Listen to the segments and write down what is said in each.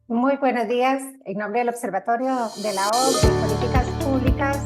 Muy buenos días, en nombre del Observatorio de la OCDE de Políticas Públicas.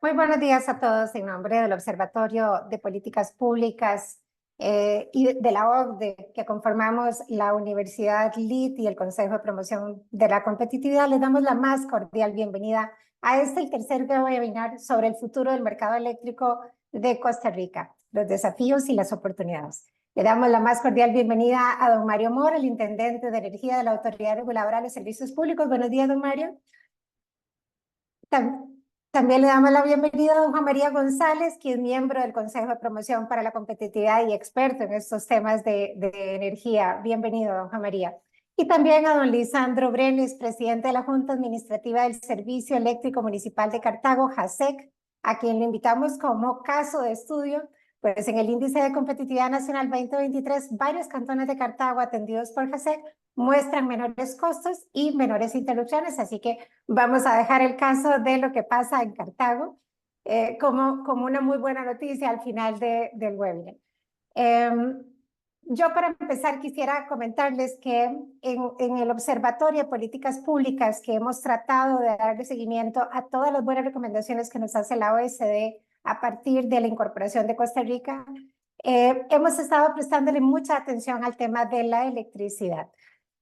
Muy buenos días a todos en nombre del Observatorio de Políticas Públicas y de la OCDE, que conformamos la Universidad LIT y el Consejo de Promoción de la Competitividad. Les damos la más cordial bienvenida a el tercer webinar sobre el futuro del mercado eléctrico de Costa Rica, los desafíos y las oportunidades. Le damos la más cordial bienvenida a don Mario Mora, el Intendente de Energía de la Autoridad Reguladora de los Servicios Públicos. Buenos días, don Mario. También le damos la bienvenida a don Juan María González, quien es miembro del Consejo de Promoción para la Competitividad y experto en estos temas de energía. Bienvenido, don Juan María. Y también a don Lisandro Brenes, presidente de la Junta Administrativa del Servicio Eléctrico Municipal de Cartago, JASEC, a quien le invitamos como caso de estudio, pues en el Índice de Competitividad Nacional 2023, varios cantones de Cartago atendidos por JASEC muestran menores costos y menores interrupciones, así que vamos a dejar el caso de lo que pasa en Cartago como una muy buena noticia al final del webinar. Yo para empezar quisiera comentarles que en el Observatorio de Políticas Públicas que hemos tratado de darle seguimiento a todas las buenas recomendaciones que nos hace la OECD a partir de la incorporación de Costa Rica, hemos estado prestándole mucha atención al tema de la electricidad.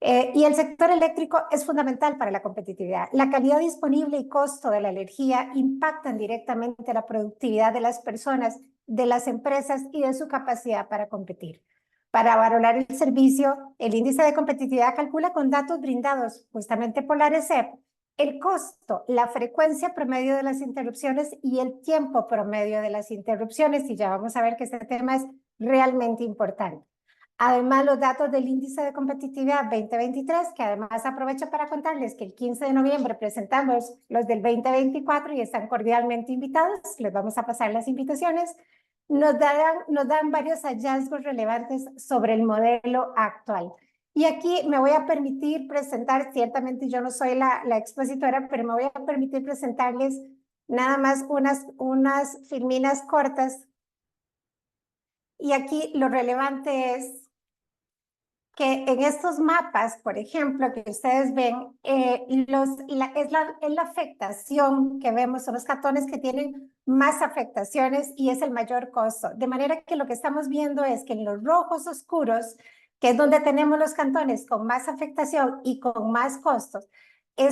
Y el sector eléctrico es fundamental para la competitividad. La calidad disponible y costo de la energía impactan directamente la productividad de las personas, de las empresas y de su capacidad para competir. Para valorar el servicio, el índice de competitividad calcula con datos brindados justamente por la ARECEP el costo, la frecuencia promedio de las interrupciones y el tiempo promedio de las interrupciones, y ya vamos a ver que este tema es realmente importante. Además, los datos del Índice de Competitividad 2023, que además aprovecho para contarles que el 15 de noviembre presentamos los del 2024 y están cordialmente invitados, les vamos a pasar las invitaciones, nos dan varios hallazgos relevantes sobre el modelo actual. Y aquí me voy a permitir presentar, ciertamente yo no soy la expositora, pero me voy a permitir presentarles nada más unas filminas cortas. Y aquí lo relevante es que en estos mapas, por ejemplo, que ustedes ven, es la afectación que vemos, son los cantones que tienen más afectaciones y es el mayor costo. De manera que lo que estamos viendo es que en los rojos oscuros, que es donde tenemos los cantones con más afectación y con más costos,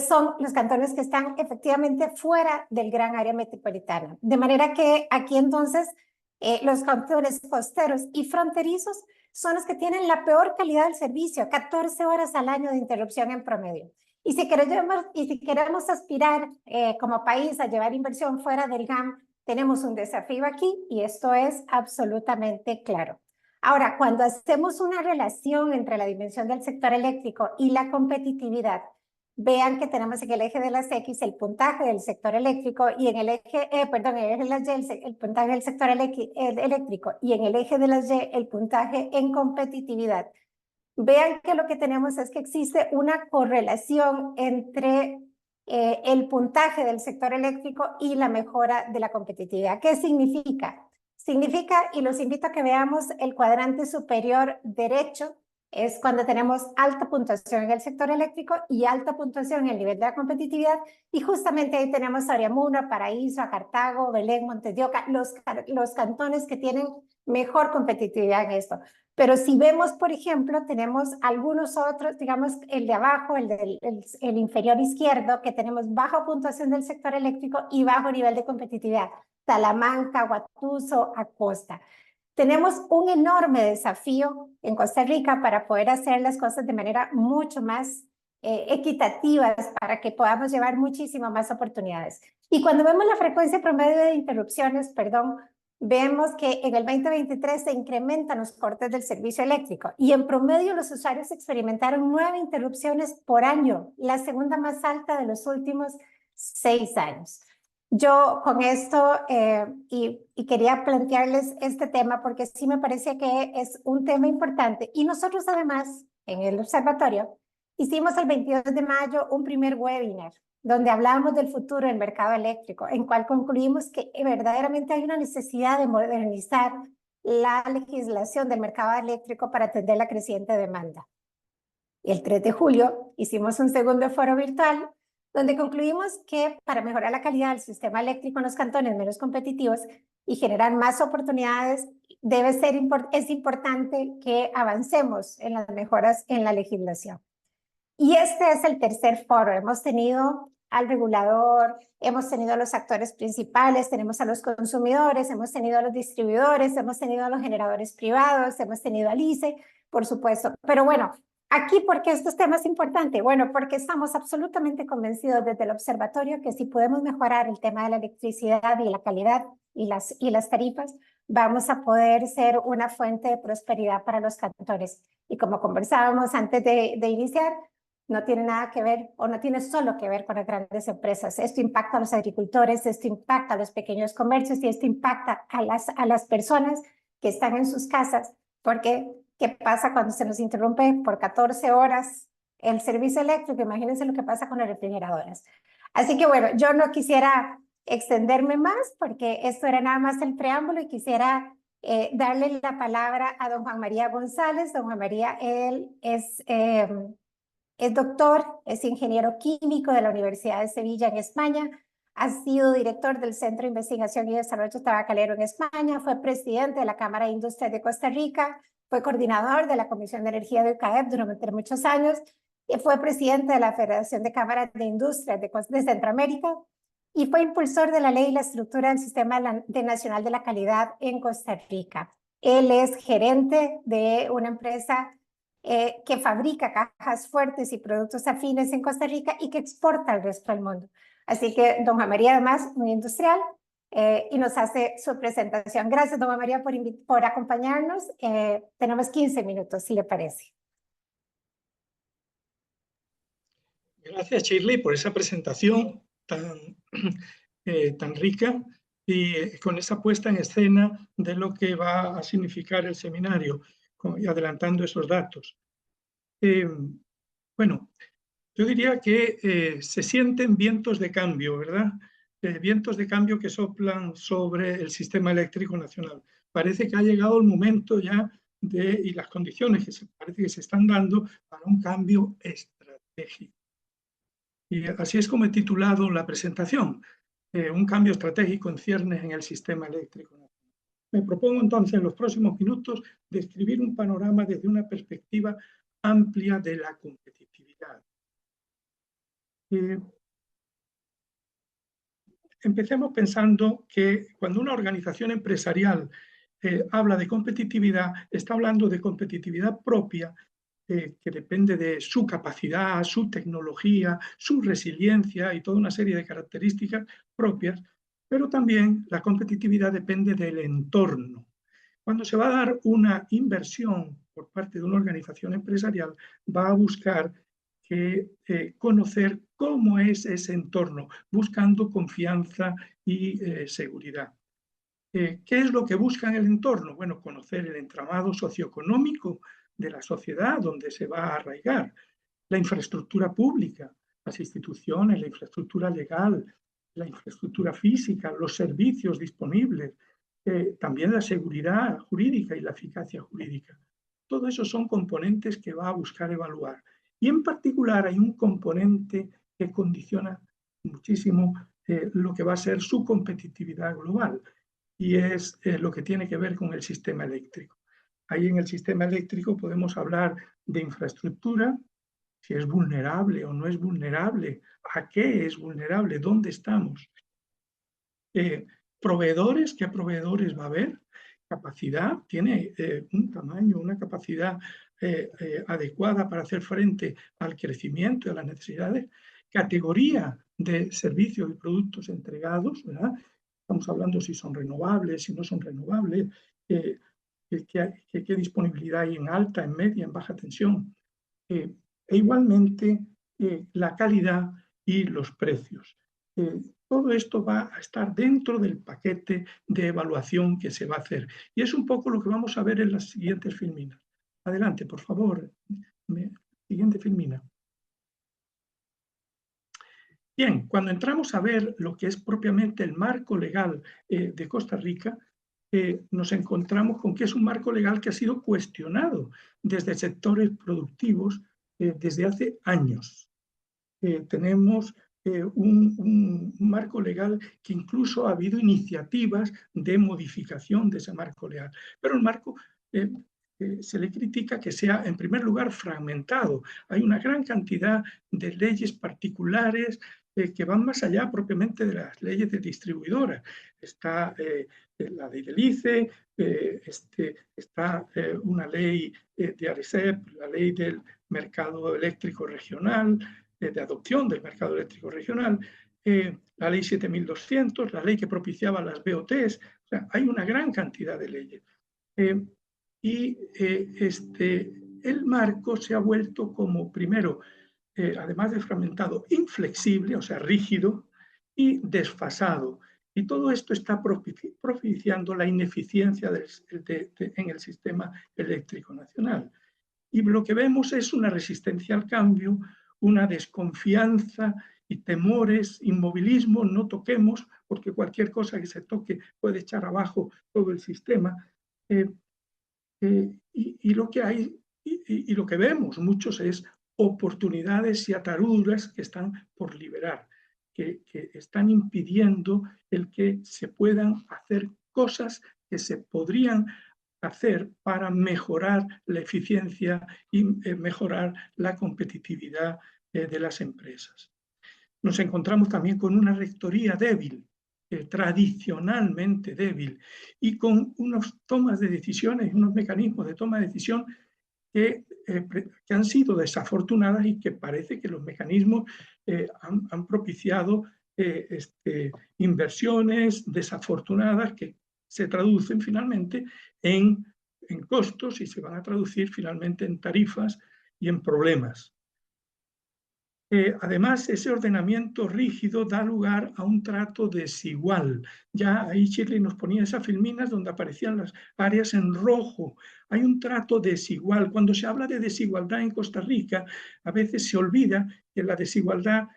son los cantones que están efectivamente fuera del gran área metropolitana. De manera que aquí entonces los cantones costeros y fronterizos son los que tienen la peor calidad del servicio, 14 horas al año de interrupción en promedio. Y si queremos aspirar como país a llevar inversión fuera del GAM, tenemos un desafío aquí y esto es absolutamente claro. Ahora, cuando hacemos una relación entre la dimensión del sector eléctrico y la competitividad, vean que tenemos en el eje de las X el puntaje del sector eléctrico y en el eje, en el eje de las Y el puntaje del sector eléctrico y en el eje de las Y el puntaje en competitividad. Vean que lo que tenemos es que existe una correlación entre el puntaje del sector eléctrico y la mejora de la competitividad. ¿Qué significa? Significa, y los invito a que veamos el cuadrante superior derecho, es cuando tenemos alta puntuación en el sector eléctrico y alta puntuación en el nivel de la competitividad, y justamente ahí tenemos a Ariamuno, a Paraíso, a Cartago, Belén, Montes de Oca, los cantones que tienen mejor competitividad en esto. Pero si vemos, por ejemplo, tenemos algunos otros, digamos, el de abajo, el inferior izquierdo, que tenemos baja puntuación del sector eléctrico y bajo nivel de competitividad. Salamanca, Huatuso, Acosta. Tenemos un enorme desafío en Costa Rica para poder hacer las cosas de manera mucho más equitativas, para que podamos llevar muchísimo más oportunidades. Y cuando vemos la frecuencia promedio de interrupciones, vemos que en el 2023 se incrementan los cortes del servicio eléctrico y en promedio los usuarios experimentaron 9 interrupciones por año, la segunda más alta de los últimos 6 años. Yo con esto y quería plantearles este tema porque sí me parece que es un tema importante. Y nosotros además en el observatorio hicimos el 22 de mayo un primer webinar donde hablábamos del futuro del mercado eléctrico, en cual concluimos que verdaderamente hay una necesidad de modernizar la legislación del mercado eléctrico para atender la creciente demanda. Y el 3 de julio hicimos un segundo foro virtual donde concluimos que para mejorar la calidad del sistema eléctrico en los cantones menos competitivos y generar más oportunidades, es importante que avancemos en las mejoras en la legislación. Y este es el tercer foro. Hemos tenido al regulador, hemos tenido a los actores principales, tenemos a los consumidores, hemos tenido a los distribuidores, hemos tenido a los generadores privados, hemos tenido al ICE, por supuesto. Pero bueno, aquí, ¿por qué estos temas es importante? Bueno, porque estamos absolutamente convencidos desde el observatorio que si podemos mejorar el tema de la electricidad y la calidad y las tarifas, vamos a poder ser una fuente de prosperidad para los cantones. Y como conversábamos antes de iniciar, no tiene nada que ver o no tiene solo que ver con las grandes empresas. Esto impacta a los agricultores, esto impacta a los pequeños comercios y esto impacta a las personas que están en sus casas, porque ¿qué pasa cuando se nos interrumpe por 14 horas el servicio eléctrico? Imagínense lo que pasa con las refrigeradoras. Así que bueno, yo no quisiera extenderme más porque esto era nada más el preámbulo y quisiera darle la palabra a don Juan María González. Don Juan María, él es doctor, es ingeniero químico de la Universidad de Sevilla en España, ha sido director del Centro de Investigación y Desarrollo Tabacalero en España, fue presidente de la Cámara de Industrias de Costa Rica, fue coordinador de la Comisión de Energía de UCAEP durante muchos años, y fue presidente de la Federación de Cámaras de Industrias de Centroamérica, y fue impulsor de la ley y la estructura del Sistema Nacional de la Calidad en Costa Rica. Él es gerente de una empresa que fabrica cajas fuertes y productos afines en Costa Rica y que exporta al resto del mundo. Así que don Juan María, además, muy industrial, y nos hace su presentación. Gracias, don Juan María, por acompañarnos. Tenemos 15 minutos, si le parece. Gracias, Shirley, por esa presentación tan rica y con esa puesta en escena de lo que va a significar el seminario, y adelantando esos datos. Bueno, yo diría que se sienten vientos de cambio, ¿verdad? Vientos de cambio que soplan sobre el sistema eléctrico nacional. Parece que ha llegado el momento ya y las condiciones que parece que se están dando para un cambio estratégico. Y así es como he titulado la presentación, un cambio estratégico en ciernes en el sistema eléctrico nacional. Me propongo entonces en los próximos minutos describir un panorama desde una perspectiva amplia de la competitividad. Empecemos pensando que cuando una organización empresarial habla de competitividad, está hablando de competitividad propia, que depende de su capacidad, su tecnología, su resiliencia y toda una serie de características propias, pero también la competitividad depende del entorno. Cuando se va a dar una inversión por parte de una organización empresarial, va a buscar conocer cómo es ese entorno, buscando confianza y seguridad. ¿Qué es lo que busca en el entorno? Bueno, conocer el entramado socioeconómico de la sociedad donde se va a arraigar, la infraestructura pública, las instituciones, la infraestructura legal, la infraestructura física, los servicios disponibles, también la seguridad jurídica y la eficacia jurídica. Todo eso son componentes que va a buscar evaluar. Y en particular hay un componente que condiciona muchísimo lo que va a ser su competitividad global, y es lo que tiene que ver con el sistema eléctrico. Ahí en el sistema eléctrico podemos hablar de infraestructura, si es vulnerable o no es vulnerable, a qué es vulnerable, dónde estamos. Proveedores, ¿qué proveedores va a haber? Capacidad, tiene un tamaño, una capacidad adecuada para hacer frente al crecimiento y a las necesidades. Categoría de servicios y productos entregados, ¿verdad? Estamos hablando si son renovables, si no son renovables, qué disponibilidad hay en alta, en media, en baja tensión. E igualmente la calidad y los precios. Todo esto va a estar dentro del paquete de evaluación que se va a hacer. Y es un poco lo que vamos a ver en las siguientes filminas. Adelante, por favor. Siguiente filmina. Bien, cuando entramos a ver lo que es propiamente el marco legal de Costa Rica, nos encontramos con que es un marco legal que ha sido cuestionado desde sectores productivos desde hace años. Tenemos un marco legal que incluso ha habido iniciativas de modificación de ese marco legal. Pero el marco se le critica que sea, en primer lugar, fragmentado. Hay una gran cantidad de leyes particulares que van más allá propiamente de las leyes de distribuidora. Está la ley del ICE, está una ley de ARECEP, la ley del mercado eléctrico regional, de adopción del mercado eléctrico regional, la ley 7200, la ley que propiciaba las BOTs. O sea, hay una gran cantidad de leyes. El marco se ha vuelto como, primero, además de fragmentado, inflexible, o sea, rígido, y desfasado. Y todo esto está propiciando la ineficiencia en el sistema eléctrico nacional. Y lo que vemos es una resistencia al cambio, una desconfianza y temores, inmovilismo, no toquemos, porque cualquier cosa que se toque puede echar abajo todo el sistema. Y lo que hay, y lo que vemos muchos es oportunidades y ataduras que están por liberar, que están impidiendo el que se puedan hacer cosas que se podrían hacer para mejorar la eficiencia y mejorar la competitividad de las empresas. Nos encontramos también con una rectoría débil, tradicionalmente débil, y con unas tomas de decisiones, unos mecanismos de toma de decisión que han sido desafortunadas y que parece que los mecanismos han propiciado inversiones desafortunadas que se traducen finalmente en costos y se van a traducir finalmente en tarifas y en problemas. Además, ese ordenamiento rígido da lugar a un trato desigual. Ya ahí Shirley nos ponía esas filminas donde aparecían las áreas en rojo. Hay un trato desigual. Cuando se habla de desigualdad en Costa Rica, a veces se olvida que la desigualdad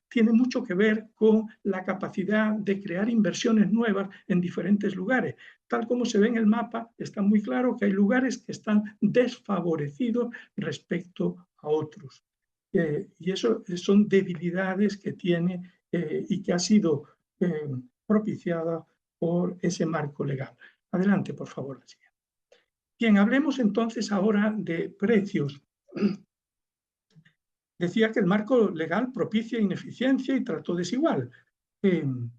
tiene mucho que ver con la capacidad de crear inversiones nuevas en diferentes lugares. Tal como se ve en el mapa, está muy claro que hay lugares que están desfavorecidos respecto a otros. Y eso son debilidades que tiene y que ha sido propiciada por ese marco legal. Adelante, por favor. Bien, hablemos entonces ahora de precios. Decía que el marco legal propicia ineficiencia y trato desigual. Un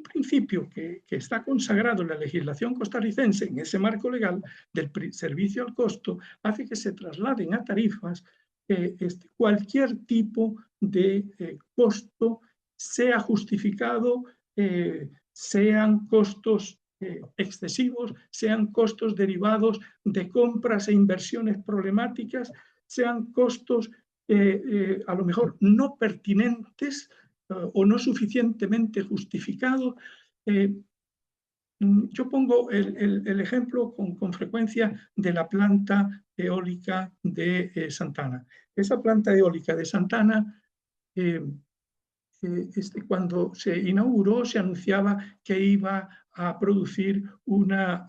principio que está consagrado en la legislación costarricense, en ese marco legal del servicio al costo, hace que se trasladen a tarifas cualquier tipo de costo, sea justificado, sean costos excesivos, sean costos derivados de compras e inversiones problemáticas, sean costos a lo mejor no pertinentes o no suficientemente justificado. Yo pongo el ejemplo con frecuencia de la planta eólica de Santana. Esa planta eólica de Santana, cuando se inauguró, se anunciaba que iba a producir una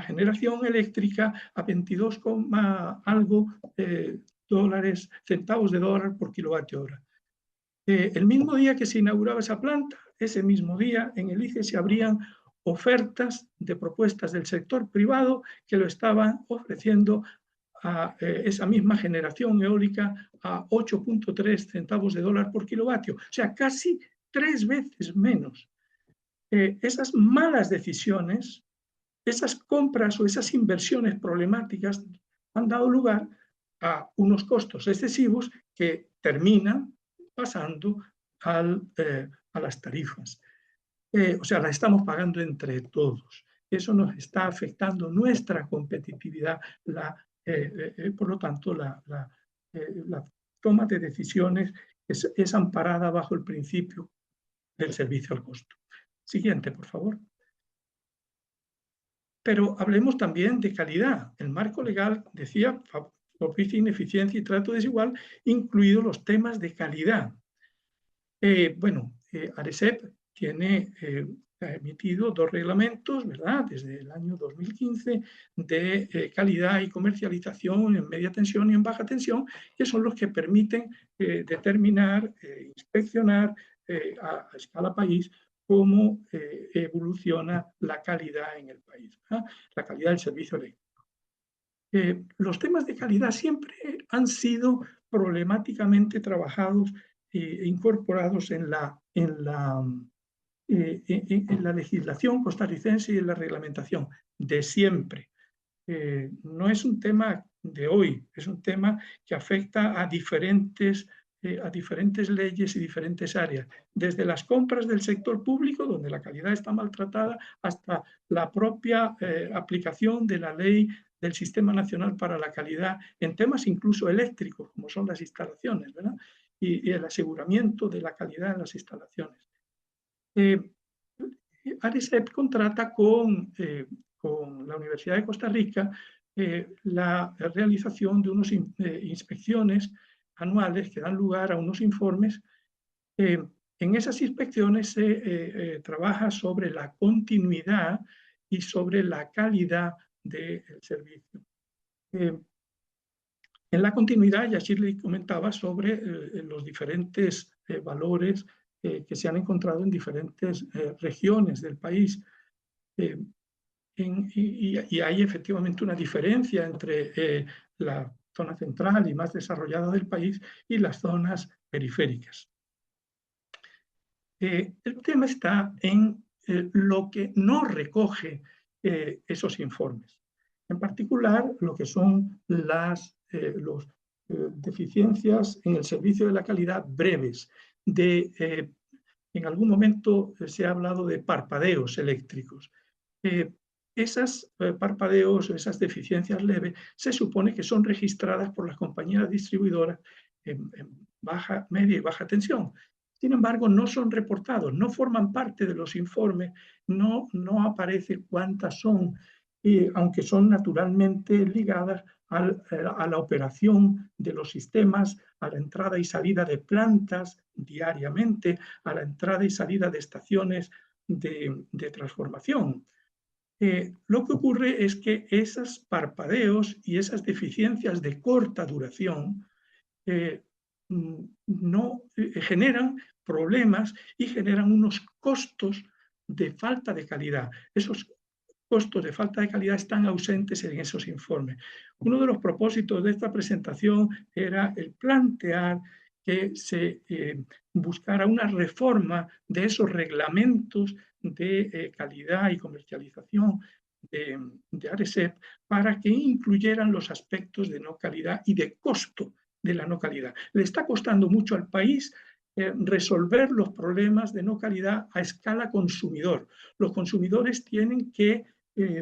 generación eléctrica a 22, algo centavos de dólar por kilovatio hora. El mismo día que se inauguraba esa planta, ese mismo día en el ICE se abrían ofertas de propuestas del sector privado que lo estaban ofreciendo a esa misma generación eólica a 8,3 centavos de dólar por kilovatio, o sea, casi 3 veces menos. Esas malas decisiones, esas compras o esas inversiones problemáticas han dado lugar a unos costos excesivos que terminan pasando a las tarifas. O sea, las estamos pagando entre todos. Eso nos está afectando nuestra competitividad, por lo tanto, la toma de decisiones es amparada bajo el principio del servicio al costo. Siguiente, por favor. Pero hablemos también de calidad. El marco legal decía propicia ineficiencia y trato desigual, incluidos los temas de calidad. ARECEP ha emitido 2 reglamentos, ¿verdad?, desde el año 2015 de calidad y comercialización en media tensión y en baja tensión, que son los que permiten determinar, inspeccionar a escala país cómo evoluciona la calidad en el país, ¿verdad?, la calidad del servicio eléctrico. Los temas de calidad siempre han sido problemáticamente trabajados e incorporados en la legislación costarricense y en la reglamentación de siempre. No es un tema de hoy, es un tema que afecta a diferentes leyes y diferentes áreas, desde las compras del sector público, donde la calidad está maltratada, hasta la propia aplicación de la ley del Sistema Nacional para la Calidad en temas incluso eléctricos, como son las instalaciones, ¿verdad?, y el aseguramiento de la calidad en las instalaciones. ARECEP contrata con la Universidad de Costa Rica la realización de unas inspecciones anuales que dan lugar a unos informes. En esas inspecciones se trabaja sobre la continuidad y sobre la calidad del servicio. En la continuidad, ya Shirley comentaba sobre los diferentes valores que se han encontrado en diferentes regiones del país. Y hay efectivamente una diferencia entre la zona central y más desarrollada del país y las zonas periféricas. El tema está en lo que no recoge esos informes. En particular, lo que son las deficiencias en el servicio de la calidad breves. En algún momento se ha hablado de parpadeos eléctricos. Esas parpadeos, esas deficiencias leves, se supone que son registradas por las compañías distribuidoras en baja, media y baja tensión. Sin embargo, no son reportados, no forman parte de los informes, no aparece cuántas son, aunque son naturalmente ligadas a la operación de los sistemas, a la entrada y salida de plantas diariamente, a la entrada y salida de estaciones de transformación. Lo que ocurre es que esos parpadeos y esas deficiencias de corta duración generan problemas y generan unos costos de falta de calidad. Esos costos de falta de calidad están ausentes en esos informes. Uno de los propósitos de esta presentación era el plantear que se buscara una reforma de esos reglamentos de calidad y comercialización de ARECEP para que incluyeran los aspectos de no calidad y de costo de la no calidad. Le está costando mucho al país resolver los problemas de no calidad a escala consumidor. Los consumidores tienen que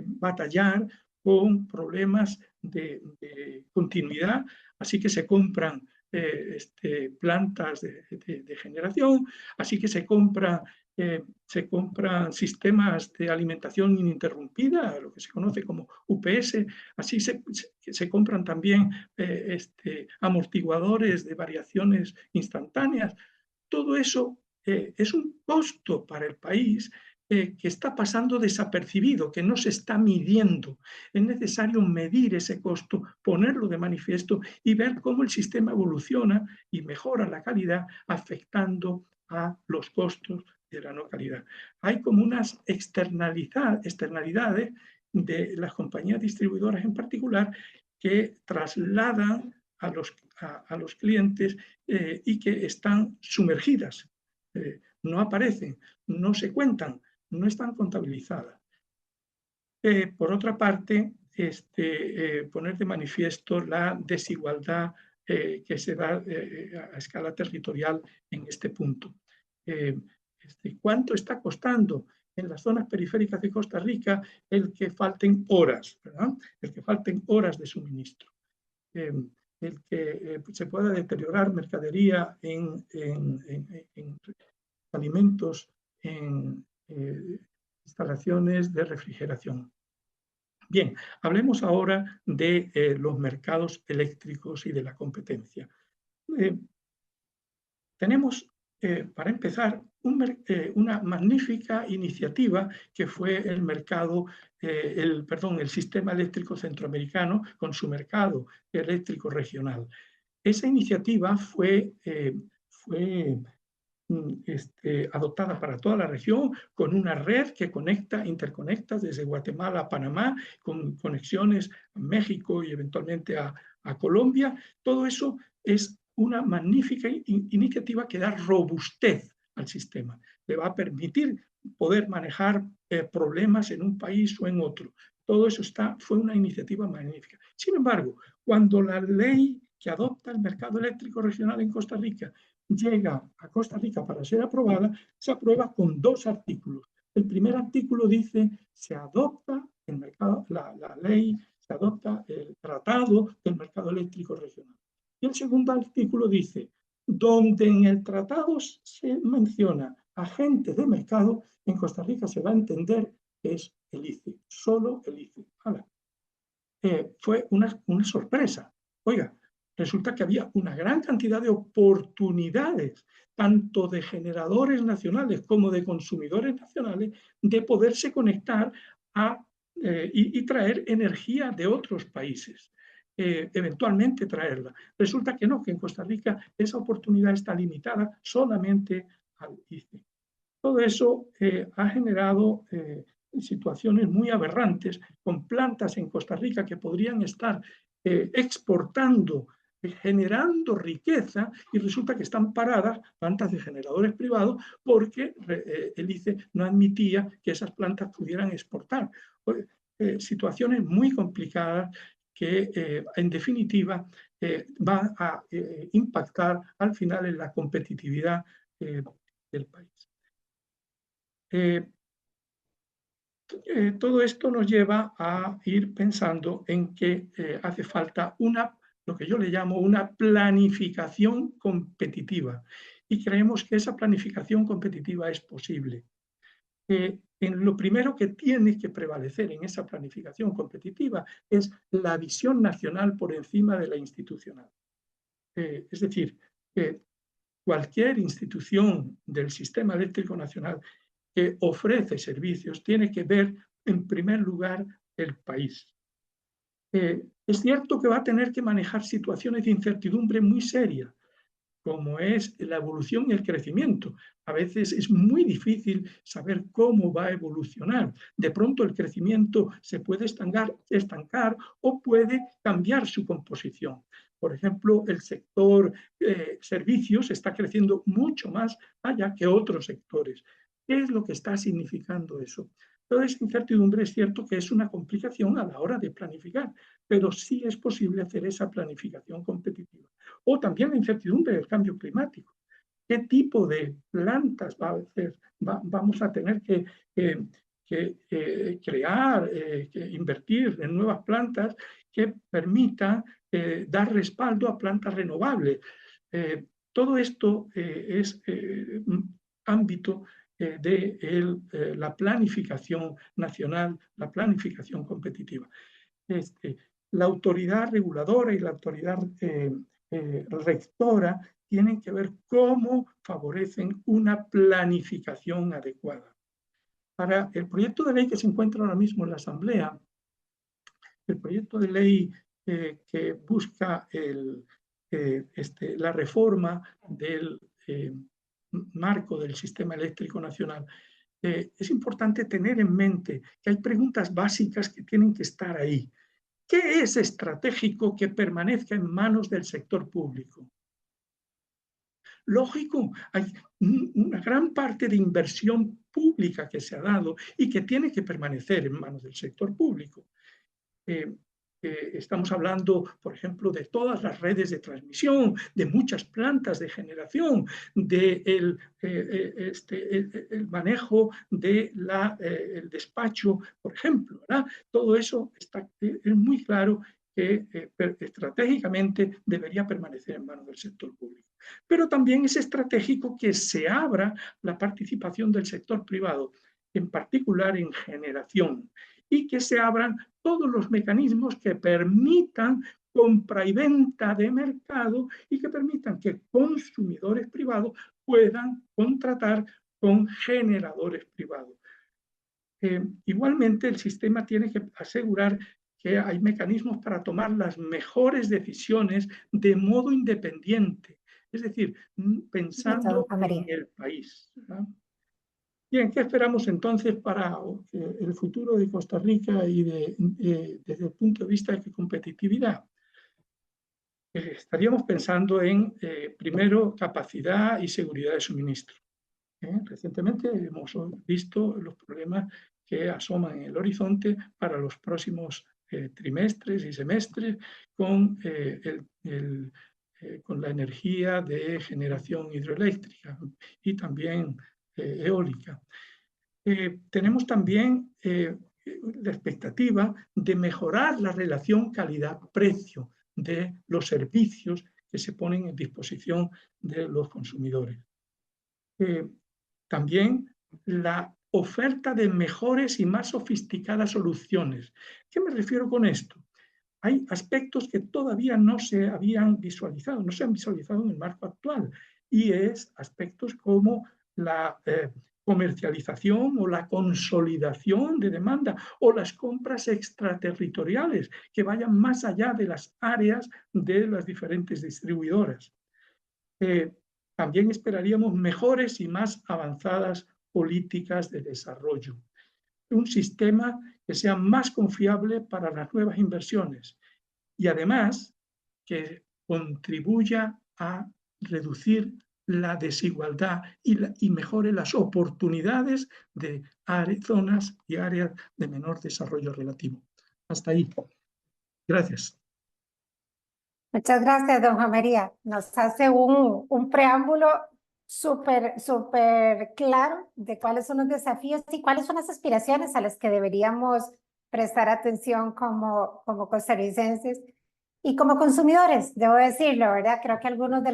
batallar con problemas de continuidad, así que se compran plantas de generación, así que se compran sistemas de alimentación ininterrumpida, lo que se conoce como UPS, así se compran también amortiguadores de variaciones instantáneas. Todo eso es un costo para el país que está pasando desapercibido, que no se está midiendo. Es necesario medir ese costo, ponerlo de manifiesto y ver cómo el sistema evoluciona y mejora la calidad, afectando a los costos de la no calidad. Hay como unas externalidades de las compañías distribuidoras en particular que trasladan a los clientes y que están sumergidas, no aparecen, no se cuentan, no están contabilizadas. Por otra parte, poner de manifiesto la desigualdad que se da a escala territorial en este punto. ¿Cuánto está costando en las zonas periféricas de Costa Rica el que falten horas, ¿verdad? El que falten horas de suministro? El que se pueda deteriorar mercadería en alimentos, en instalaciones de refrigeración. Bien, hablemos ahora de los mercados eléctricos y de la competencia. Tenemos, para empezar, una magnífica iniciativa que fue el mercado, el sistema eléctrico centroamericano con su mercado eléctrico regional. Esa iniciativa fue adoptada para toda la región, con una red que interconecta desde Guatemala a Panamá, con conexiones a México y eventualmente a Colombia. Todo eso es una magnífica iniciativa que da robustez al sistema. Le va a permitir poder manejar problemas en un país o en otro. Todo eso fue una iniciativa magnífica. Sin embargo, cuando la ley que adopta el mercado eléctrico regional en Costa Rica llega a Costa Rica para ser aprobada, se aprueba con 2 artículos. El primer artículo dice: se adopta la ley, se adopta el tratado del mercado eléctrico regional. Y el segundo artículo dice: donde en el tratado se menciona agentes de mercado, en Costa Rica se va a entender que es el ICE, solo el ICE. Fue una sorpresa. Oiga, resulta que había una gran cantidad de oportunidades, tanto de generadores nacionales como de consumidores nacionales, de poderse conectar y traer energía de otros países, eventualmente traerla. Resulta que no, que en Costa Rica esa oportunidad está limitada solamente al ICE. Todo eso ha generado situaciones muy aberrantes, con plantas en Costa Rica que podrían estar exportando, generando riqueza, y resulta que están paradas, plantas de generadores privados, porque el ICE no admitía que esas plantas pudieran exportar. Situaciones muy complicadas que en definitiva van a impactar al final en la competitividad del país. Todo esto nos lleva a ir pensando en que hace falta lo que yo le llamo una planificación competitiva, y creemos que esa planificación competitiva es posible. Lo primero que tiene que prevalecer en esa planificación competitiva es la visión nacional por encima de la institucional. Es decir, cualquier institución del sistema eléctrico nacional que ofrece servicios tiene que ver en primer lugar el país. Es cierto que va a tener que manejar situaciones de incertidumbre muy serias, como es la evolución y el crecimiento. A veces es muy difícil saber cómo va a evolucionar. De pronto el crecimiento se puede estancar o puede cambiar su composición. Por ejemplo, el sector servicios está creciendo mucho más allá que otros sectores. ¿Qué es lo que está significando eso? Toda esa incertidumbre es cierto que es una complicación a la hora de planificar, pero sí es posible hacer esa planificación competitiva. O también la incertidumbre del cambio climático. ¿Qué tipo de plantas vamos a tener que crear, que invertir en nuevas plantas que permitan dar respaldo a plantas renovables. Todo esto es ámbito de la planificación nacional, la planificación competitiva. La autoridad reguladora y la autoridad rectora tienen que ver cómo favorecen una planificación adecuada. Para el proyecto de ley que se encuentra ahora mismo en la Asamblea, el proyecto de ley que busca la reforma del marco del sistema eléctrico nacional, es importante tener en mente que hay preguntas básicas que tienen que estar ahí. ¿Qué es estratégico que permanezca en manos del sector público? Lógico, hay una gran parte de inversión pública que se ha dado y que tiene que permanecer en manos del sector público. Estamos hablando, por ejemplo, de todas las redes de transmisión, de muchas plantas de generación, del el manejo del despacho, por ejemplo, ¿verdad? Todo eso es muy claro que estratégicamente debería permanecer en manos del sector público. Pero también es estratégico que se abra la participación del sector privado, en particular en generación, y que se abran todos los mecanismos que permitan compra y venta de mercado y que permitan que consumidores privados puedan contratar con generadores privados. Igualmente, el sistema tiene que asegurar que hay mecanismos para tomar las mejores decisiones de modo independiente, es decir, pensando en el país, ¿verdad? Bien, ¿qué esperamos entonces para el futuro de Costa Rica y desde el punto de vista de competitividad? Estaríamos pensando en, primero, capacidad y seguridad de suministro. Recientemente hemos visto los problemas que asoman en el horizonte para los próximos trimestres y semestres con, con la energía de generación hidroeléctrica y también eólica. Tenemos también la expectativa de mejorar la relación calidad-precio de los servicios que se ponen en disposición de los consumidores. También la oferta de mejores y más sofisticadas soluciones. ¿Qué me refiero con esto? Hay aspectos que todavía no se habían visualizado, no se han visualizado en el marco actual, y es aspectos como la comercialización o la consolidación de demanda o las compras extraterritoriales que vayan más allá de las áreas de las diferentes distribuidoras. También esperaríamos mejores y más avanzadas políticas de desarrollo. Un sistema que sea más confiable para las nuevas inversiones y además que contribuya a reducir la desigualdad y mejore las oportunidades de zonas y áreas de menor desarrollo relativo. Hasta ahí. Gracias. Muchas gracias, don Juan María. Nos hace un preámbulo súper claro de cuáles son los desafíos y cuáles son las aspiraciones a las que deberíamos prestar atención como costarricenses y como consumidores, debo decirlo, ¿verdad? Creo que algunos de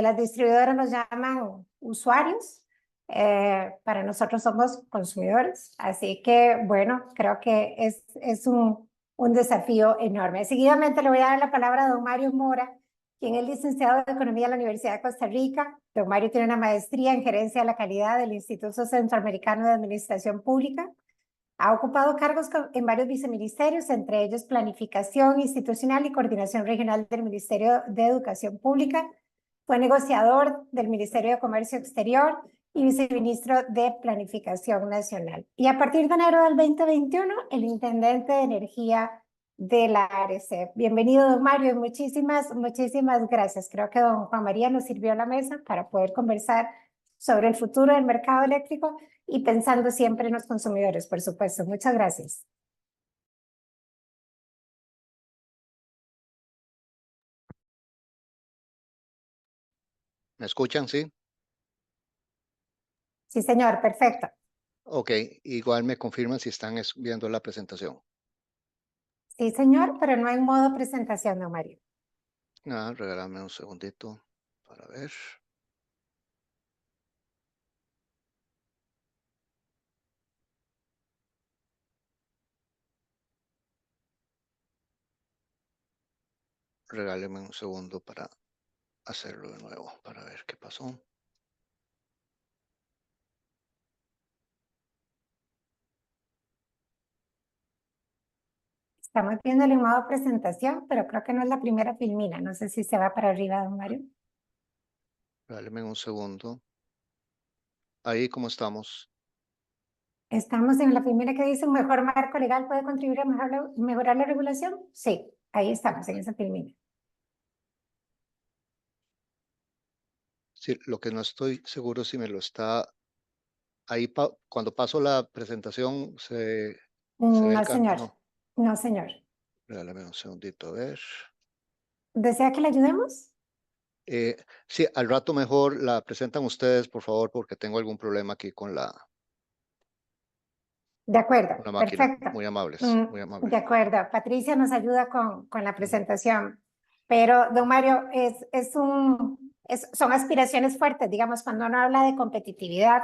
las distribuidoras nos llaman usuarios. Para nosotros somos consumidores, así que bueno, creo que es un desafío enorme. Seguidamente le voy a dar la palabra a don Mario Mora, quien es licenciado de Economía en la Universidad de Costa Rica. Don Mario tiene una maestría en Gerencia de la Calidad del Instituto Centroamericano de Administración Pública. Ha ocupado cargos en varios viceministerios, entre ellos Planificación Institucional y Coordinación Regional del Ministerio de Educación Pública. Fue negociador del Ministerio de Comercio Exterior y viceministro de Planificación Nacional. Y a partir de enero del 2021, el intendente de Energía de la ARECEP. Bienvenido, don Mario, y muchísimas gracias. Creo que don Juan María nos sirvió la mesa para poder conversar sobre el futuro del mercado eléctrico y pensando siempre en los consumidores, por supuesto. Muchas gracias. ¿Me escuchan? Sí. Sí, señor, perfecto. Ok, igual me confirman si están viendo la presentación. Sí, señor, pero no en modo presentación, don Mario. Regálame un segundito para ver. Regáleme un segundo para hacerlo de nuevo, para ver qué pasó. Estamos viéndolo en modo presentación, pero creo que no es la primera filmina. No sé si se va para arriba, don Mario. Regáleme un segundo. Ahí, ¿cómo estamos? Estamos en la primera que dice un mejor marco legal puede contribuir a mejorar la regulación. Sí, ahí estamos en esa filmina. Sí, lo que no estoy seguro si me lo está... Ahí, cuando paso la presentación, se ve el No, cambio, señor. ¿no? No, señor. Regálame un segundito, a ver. ¿Desea que le ayudemos? Sí, al rato mejor la presentan ustedes, por favor, porque tengo algún problema aquí con De acuerdo, la máquina. perfecto. Muy amables, muy amables. De acuerdo, Patricia nos ayuda con la presentación, pero don Mario, son aspiraciones fuertes, digamos, cuando uno habla de competitividad,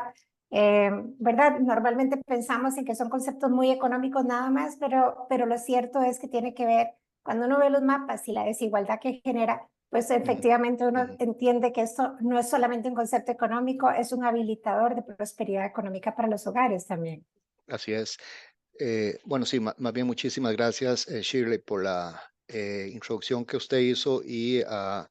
¿verdad? Normalmente pensamos en que son conceptos muy económicos nada más, pero lo cierto es que tiene que ver, cuando uno ve los mapas y la desigualdad que genera, pues efectivamente uno entiende que esto no es solamente un concepto económico, es un habilitador de prosperidad económica para los hogares también. Así es. Bueno, sí, más bien muchísimas gracias, Shirley, por la introducción que usted hizo y a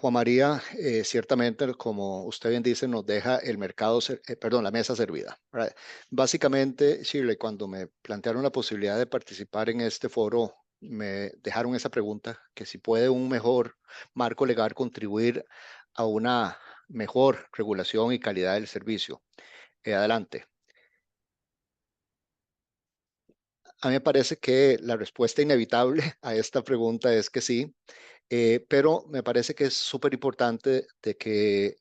Juan María, ciertamente, como usted bien dice, nos deja el mercado, perdón, la mesa servida. Right. Básicamente, Shirley, cuando me plantearon la posibilidad de participar en este foro, me dejaron esa pregunta, que si puede un mejor marco legal contribuir a una mejor regulación y calidad del servicio. Adelante. A mí me parece que la respuesta inevitable a esta pregunta es que sí, pero me parece que es súper importante de que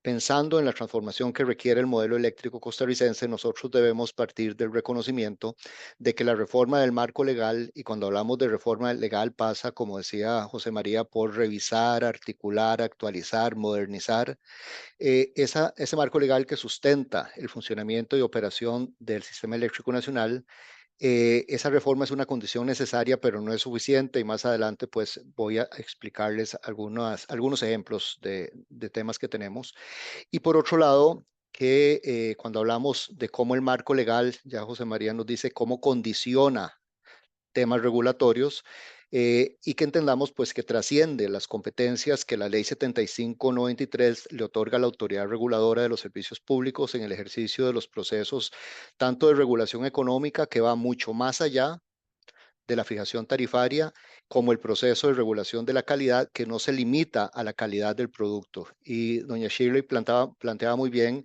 pensando en la transformación que requiere el modelo eléctrico costarricense, nosotros debemos partir del reconocimiento de que la reforma del marco legal, y cuando hablamos de reforma legal pasa, como decía José María, por revisar, articular, actualizar, modernizar ese marco legal que sustenta el funcionamiento y operación del sistema eléctrico nacional. Esa reforma es una condición necesaria, pero no es suficiente y más adelante pues voy a explicarles algunos ejemplos de temas que tenemos. Y por otro lado, que cuando hablamos de cómo el marco legal, ya José María nos dice cómo condiciona temas regulatorios, y que entendamos pues que trasciende las competencias que la ley 7593 le otorga a la autoridad reguladora de los servicios públicos en el ejercicio de los procesos tanto de regulación económica, que va mucho más allá de la fijación tarifaria, como el proceso de regulación de la calidad, que no se limita a la calidad del producto. Y doña Shirley planteaba muy bien,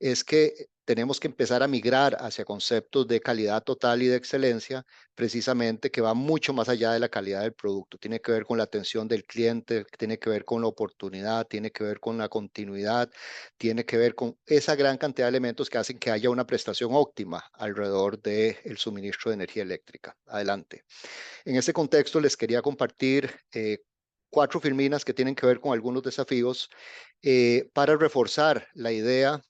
es que tenemos que empezar a migrar hacia conceptos de calidad total y de excelencia, precisamente que va mucho más allá de la calidad del producto. Tiene que ver con la atención del cliente, tiene que ver con la oportunidad, tiene que ver con la continuidad, tiene que ver con esa gran cantidad de elementos que hacen que haya una prestación óptima alrededor del suministro de energía eléctrica. Adelante. En este contexto les quería compartir 4 filminas que tienen que ver con algunos desafíos para reforzar la idea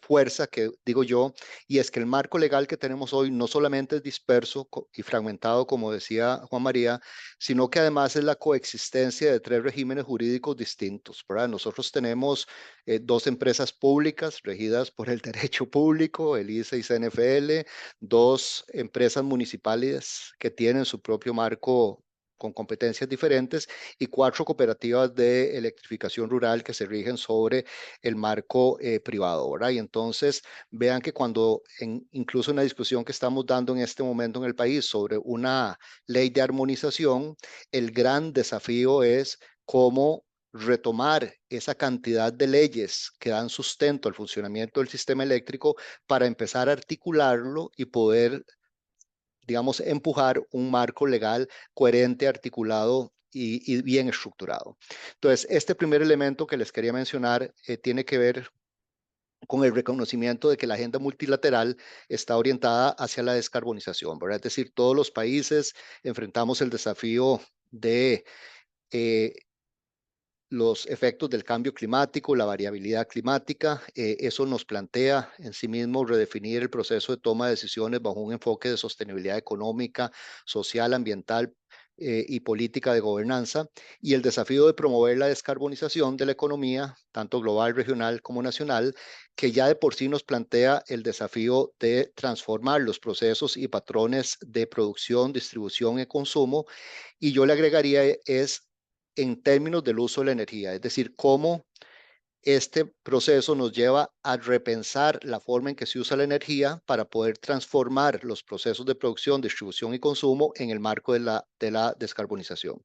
fuerza que digo yo, y es que el marco legal que tenemos hoy no solamente es disperso y fragmentado, como decía Juan María, sino que además es la coexistencia de 3 regímenes jurídicos distintos, ¿verdad? Nosotros tenemos 2 empresas públicas regidas por el derecho público, el ICE y CNFL, 2 empresas municipales que tienen su propio marco con competencias diferentes, y 4 cooperativas de electrificación rural que se rigen sobre el marco privado, ¿verdad? Y entonces vean que cuando incluso en la discusión que estamos dando en este momento en el país sobre una ley de armonización, el gran desafío es cómo retomar esa cantidad de leyes que dan sustento al funcionamiento del sistema eléctrico para empezar a articularlo y poder, digamos, empujar un marco legal coherente, articulado y bien estructurado. Entonces, este primer elemento que les quería mencionar tiene que ver con el reconocimiento de que la agenda multilateral está orientada hacia la descarbonización, ¿verdad? Es decir, todos los países enfrentamos el desafío de los efectos del cambio climático, la variabilidad climática. Eso nos plantea en sí mismo redefinir el proceso de toma de decisiones bajo un enfoque de sostenibilidad económica, social, ambiental y política de gobernanza, y el desafío de promover la descarbonización de la economía, tanto global, regional como nacional, que ya de por sí nos plantea el desafío de transformar los procesos y patrones de producción, distribución y consumo. Y yo le agregaría es en términos del uso de la energía, es decir, cómo este proceso nos lleva a repensar la forma en que se usa la energía para poder transformar los procesos de producción, distribución y consumo en el marco de la descarbonización.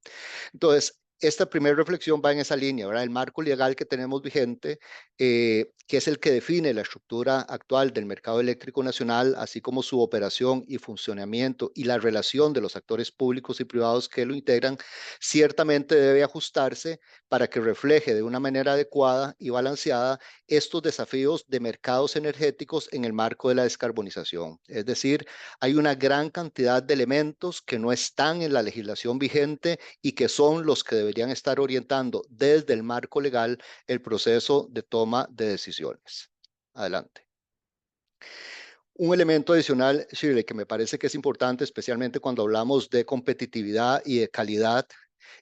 Entonces, esta primera reflexión va en esa línea, ¿verdad? El marco legal que tenemos vigente, que es el que define la estructura actual del mercado eléctrico nacional, así como su operación y funcionamiento y la relación de los actores públicos y privados que lo integran, ciertamente debe ajustarse para que refleje de una manera adecuada y balanceada estos desafíos de mercados energéticos en el marco de la descarbonización. Es decir, hay una gran cantidad de elementos que no están en la legislación vigente y que son los que deberían estar orientando desde el marco legal el proceso de toma de decisiones. Adelante. Un elemento adicional, Shirley, que me parece que es importante, especialmente cuando hablamos de competitividad y de calidad,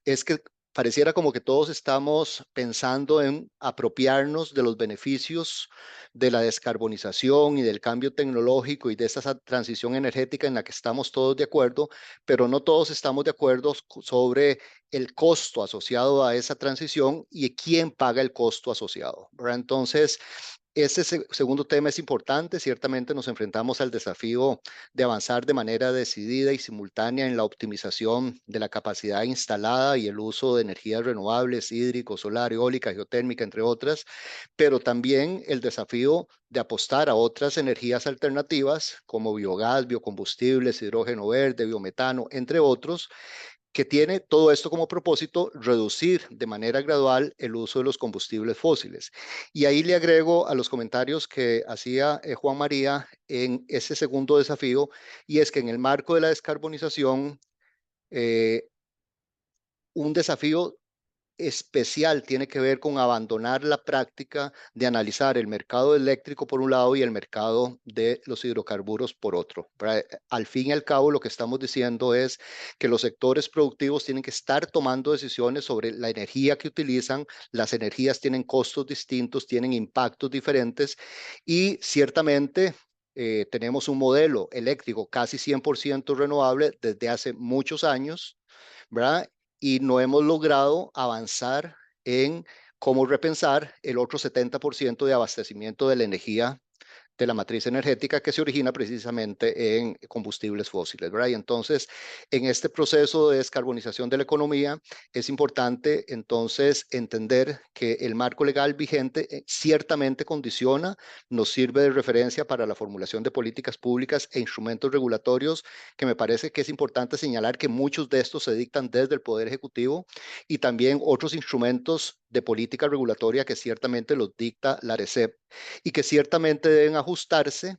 es que pareciera como que todos estamos pensando en apropiarnos de los beneficios de la descarbonización y del cambio tecnológico y de esa transición energética en la que estamos todos de acuerdo, pero no todos estamos de acuerdo sobre el costo asociado a esa transición y quién paga el costo asociado, ¿verdad? Entonces, ese segundo tema es importante. Ciertamente nos enfrentamos al desafío de avanzar de manera decidida y simultánea en la optimización de la capacidad instalada y el uso de energías renovables, hídrico, solar, eólica, geotérmica, entre otras, pero también el desafío de apostar a otras energías alternativas como biogás, biocombustibles, hidrógeno verde, biometano, entre otros, que tiene todo esto como propósito reducir de manera gradual el uso de los combustibles fósiles. Y ahí le agrego a los comentarios que hacía Juan María en ese segundo desafío, y es que en el marco de la descarbonización, un desafío especial tiene que ver con abandonar la práctica de analizar el mercado eléctrico por un lado y el mercado de los hidrocarburos por otro. Al fin y al cabo, lo que estamos diciendo es que los sectores productivos tienen que estar tomando decisiones sobre la energía que utilizan. Las energías tienen costos distintos, tienen impactos diferentes y ciertamente tenemos un modelo eléctrico casi 100% renovable desde hace muchos años, ¿verdad? Y no hemos logrado avanzar en cómo repensar el otro 70% de abastecimiento de la energía de la matriz energética que se origina precisamente en combustibles fósiles, ¿verdad? Y entonces, en este proceso de descarbonización de la economía, es importante entonces entender que el marco legal vigente ciertamente condiciona, nos sirve de referencia para la formulación de políticas públicas e instrumentos regulatorios, que me parece que es importante señalar que muchos de estos se dictan desde el Poder Ejecutivo y también otros instrumentos de política regulatoria que ciertamente los dicta la ARECEP y que ciertamente deben ajustarse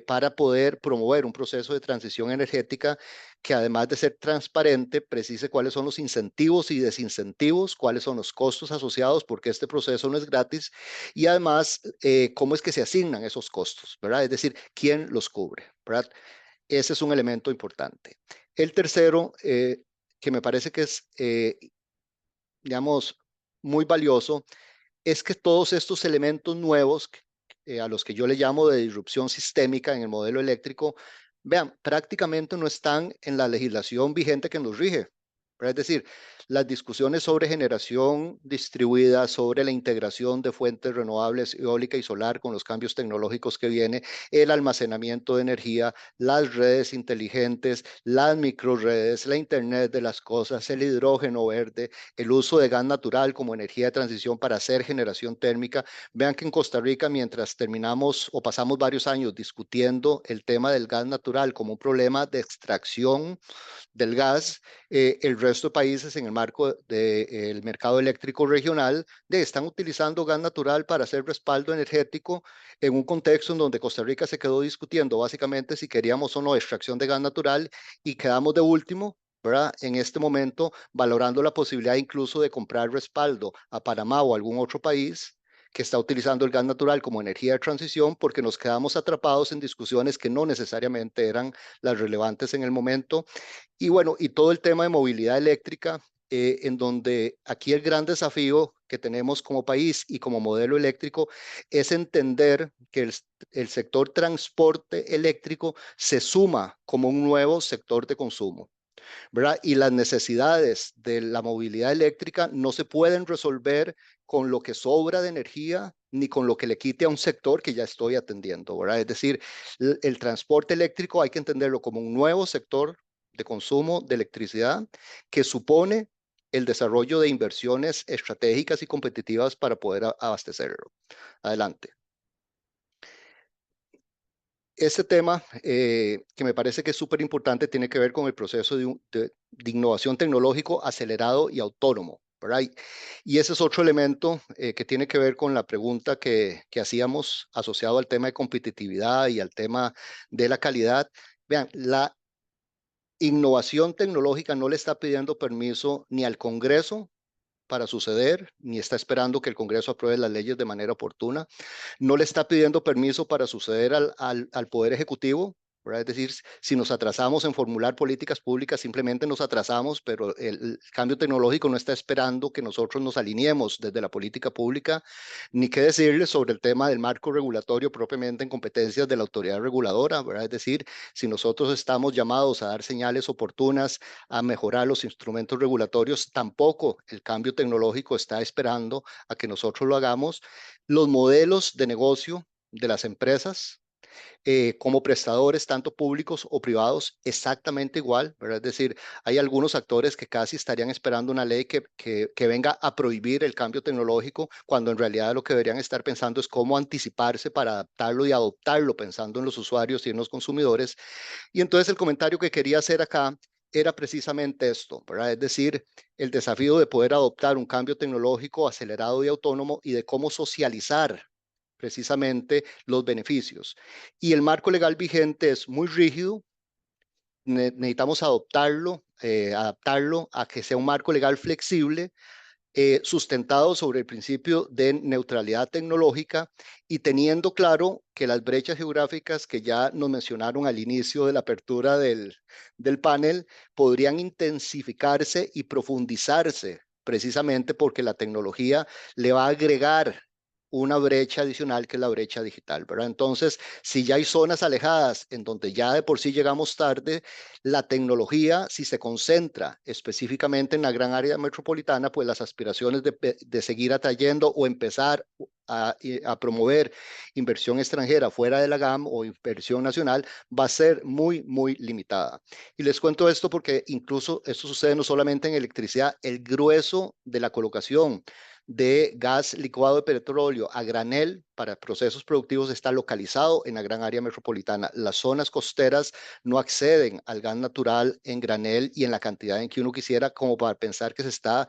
para poder promover un proceso de transición energética que, además de ser transparente, precise cuáles son los incentivos y desincentivos, cuáles son los costos asociados, porque este proceso no es gratis, y además cómo es que se asignan esos costos, ¿verdad? Es decir, quién los cubre, ¿verdad? Ese es un elemento importante. El tercero, que me parece que es, digamos, muy valioso, es que todos estos elementos nuevos, a los que yo le llamo de disrupción sistémica en el modelo eléctrico, vean, prácticamente no están en la legislación vigente que nos rige. Es decir, las discusiones sobre generación distribuida, sobre la integración de fuentes renovables, eólica y solar con los cambios tecnológicos que viene, el almacenamiento de energía, las redes inteligentes, las microredes, la Internet de las cosas, el hidrógeno verde, el uso de gas natural como energía de transición para hacer generación térmica. Vean que en Costa Rica, mientras terminamos o pasamos varios años discutiendo el tema del gas natural como un problema de extracción del gas, el resto de países en el marco del mercado eléctrico regional están utilizando gas natural para hacer respaldo energético en un contexto en donde Costa Rica se quedó discutiendo básicamente si queríamos o no extracción de gas natural y quedamos de último, ¿verdad? En este momento valorando la posibilidad incluso de comprar respaldo a Panamá o algún otro país que está utilizando el gas natural como energía de transición, porque nos quedamos atrapados en discusiones que no necesariamente eran las relevantes en el momento. Y bueno, y todo el tema de movilidad eléctrica, en donde aquí el gran desafío que tenemos como país y como modelo eléctrico es entender que el sector transporte eléctrico se suma como un nuevo sector de consumo, ¿verdad? Y las necesidades de la movilidad eléctrica no se pueden resolver con lo que sobra de energía ni con lo que le quite a un sector que ya estoy atendiendo, ¿verdad? Es decir, el transporte eléctrico hay que entenderlo como un nuevo sector de consumo de electricidad que supone el desarrollo de inversiones estratégicas y competitivas para poder abastecerlo. Adelante. Este tema que me parece que es súper importante tiene que ver con el proceso de innovación tecnológico acelerado y autónomo, ¿verdad? Y ese es otro elemento que tiene que ver con la pregunta que hacíamos asociado al tema de competitividad y al tema de la calidad. Vean, la innovación tecnológica no le está pidiendo permiso ni al Congreso para suceder, ni está esperando que el Congreso apruebe las leyes de manera oportuna, no le está pidiendo permiso para suceder al Poder Ejecutivo, ¿verdad? Es decir, si nos atrasamos en formular políticas públicas, simplemente nos atrasamos, pero el cambio tecnológico no está esperando que nosotros nos alineemos desde la política pública, ni qué decirles sobre el tema del marco regulatorio propiamente en competencias de la autoridad reguladora, ¿verdad? Es decir, si nosotros estamos llamados a dar señales oportunas, a mejorar los instrumentos regulatorios, tampoco el cambio tecnológico está esperando a que nosotros lo hagamos. Los modelos de negocio de las empresas como prestadores, tanto públicos o privados, exactamente igual, ¿verdad? Es decir, hay algunos actores que casi estarían esperando una ley que venga a prohibir el cambio tecnológico, cuando en realidad lo que deberían estar pensando es cómo anticiparse para adaptarlo y adoptarlo, pensando en los usuarios y en los consumidores. Y entonces el comentario que quería hacer acá era precisamente esto, ¿verdad? Es decir, el desafío de poder adoptar un cambio tecnológico acelerado y autónomo y de cómo socializar precisamente los beneficios. Y el marco legal vigente es muy rígido, necesitamos adoptarlo, adaptarlo a que sea un marco legal flexible, sustentado sobre el principio de neutralidad tecnológica y teniendo claro que las brechas geográficas que ya nos mencionaron al inicio de la apertura del panel podrían intensificarse y profundizarse precisamente porque la tecnología le va a agregar una brecha adicional que es la brecha digital, ¿verdad? Entonces, si ya hay zonas alejadas en donde ya de por sí llegamos tarde, la tecnología, si se concentra específicamente en la gran área metropolitana, pues las aspiraciones de seguir atrayendo o empezar a promover inversión extranjera fuera de la GAM o inversión nacional va a ser muy, muy limitada. Y les cuento esto porque incluso esto sucede no solamente en electricidad, el grueso de la colocación de gas licuado de petróleo a granel para procesos productivos está localizado en la gran área metropolitana. Las zonas costeras no acceden al gas natural en granel y en la cantidad en que uno quisiera, como para pensar que se está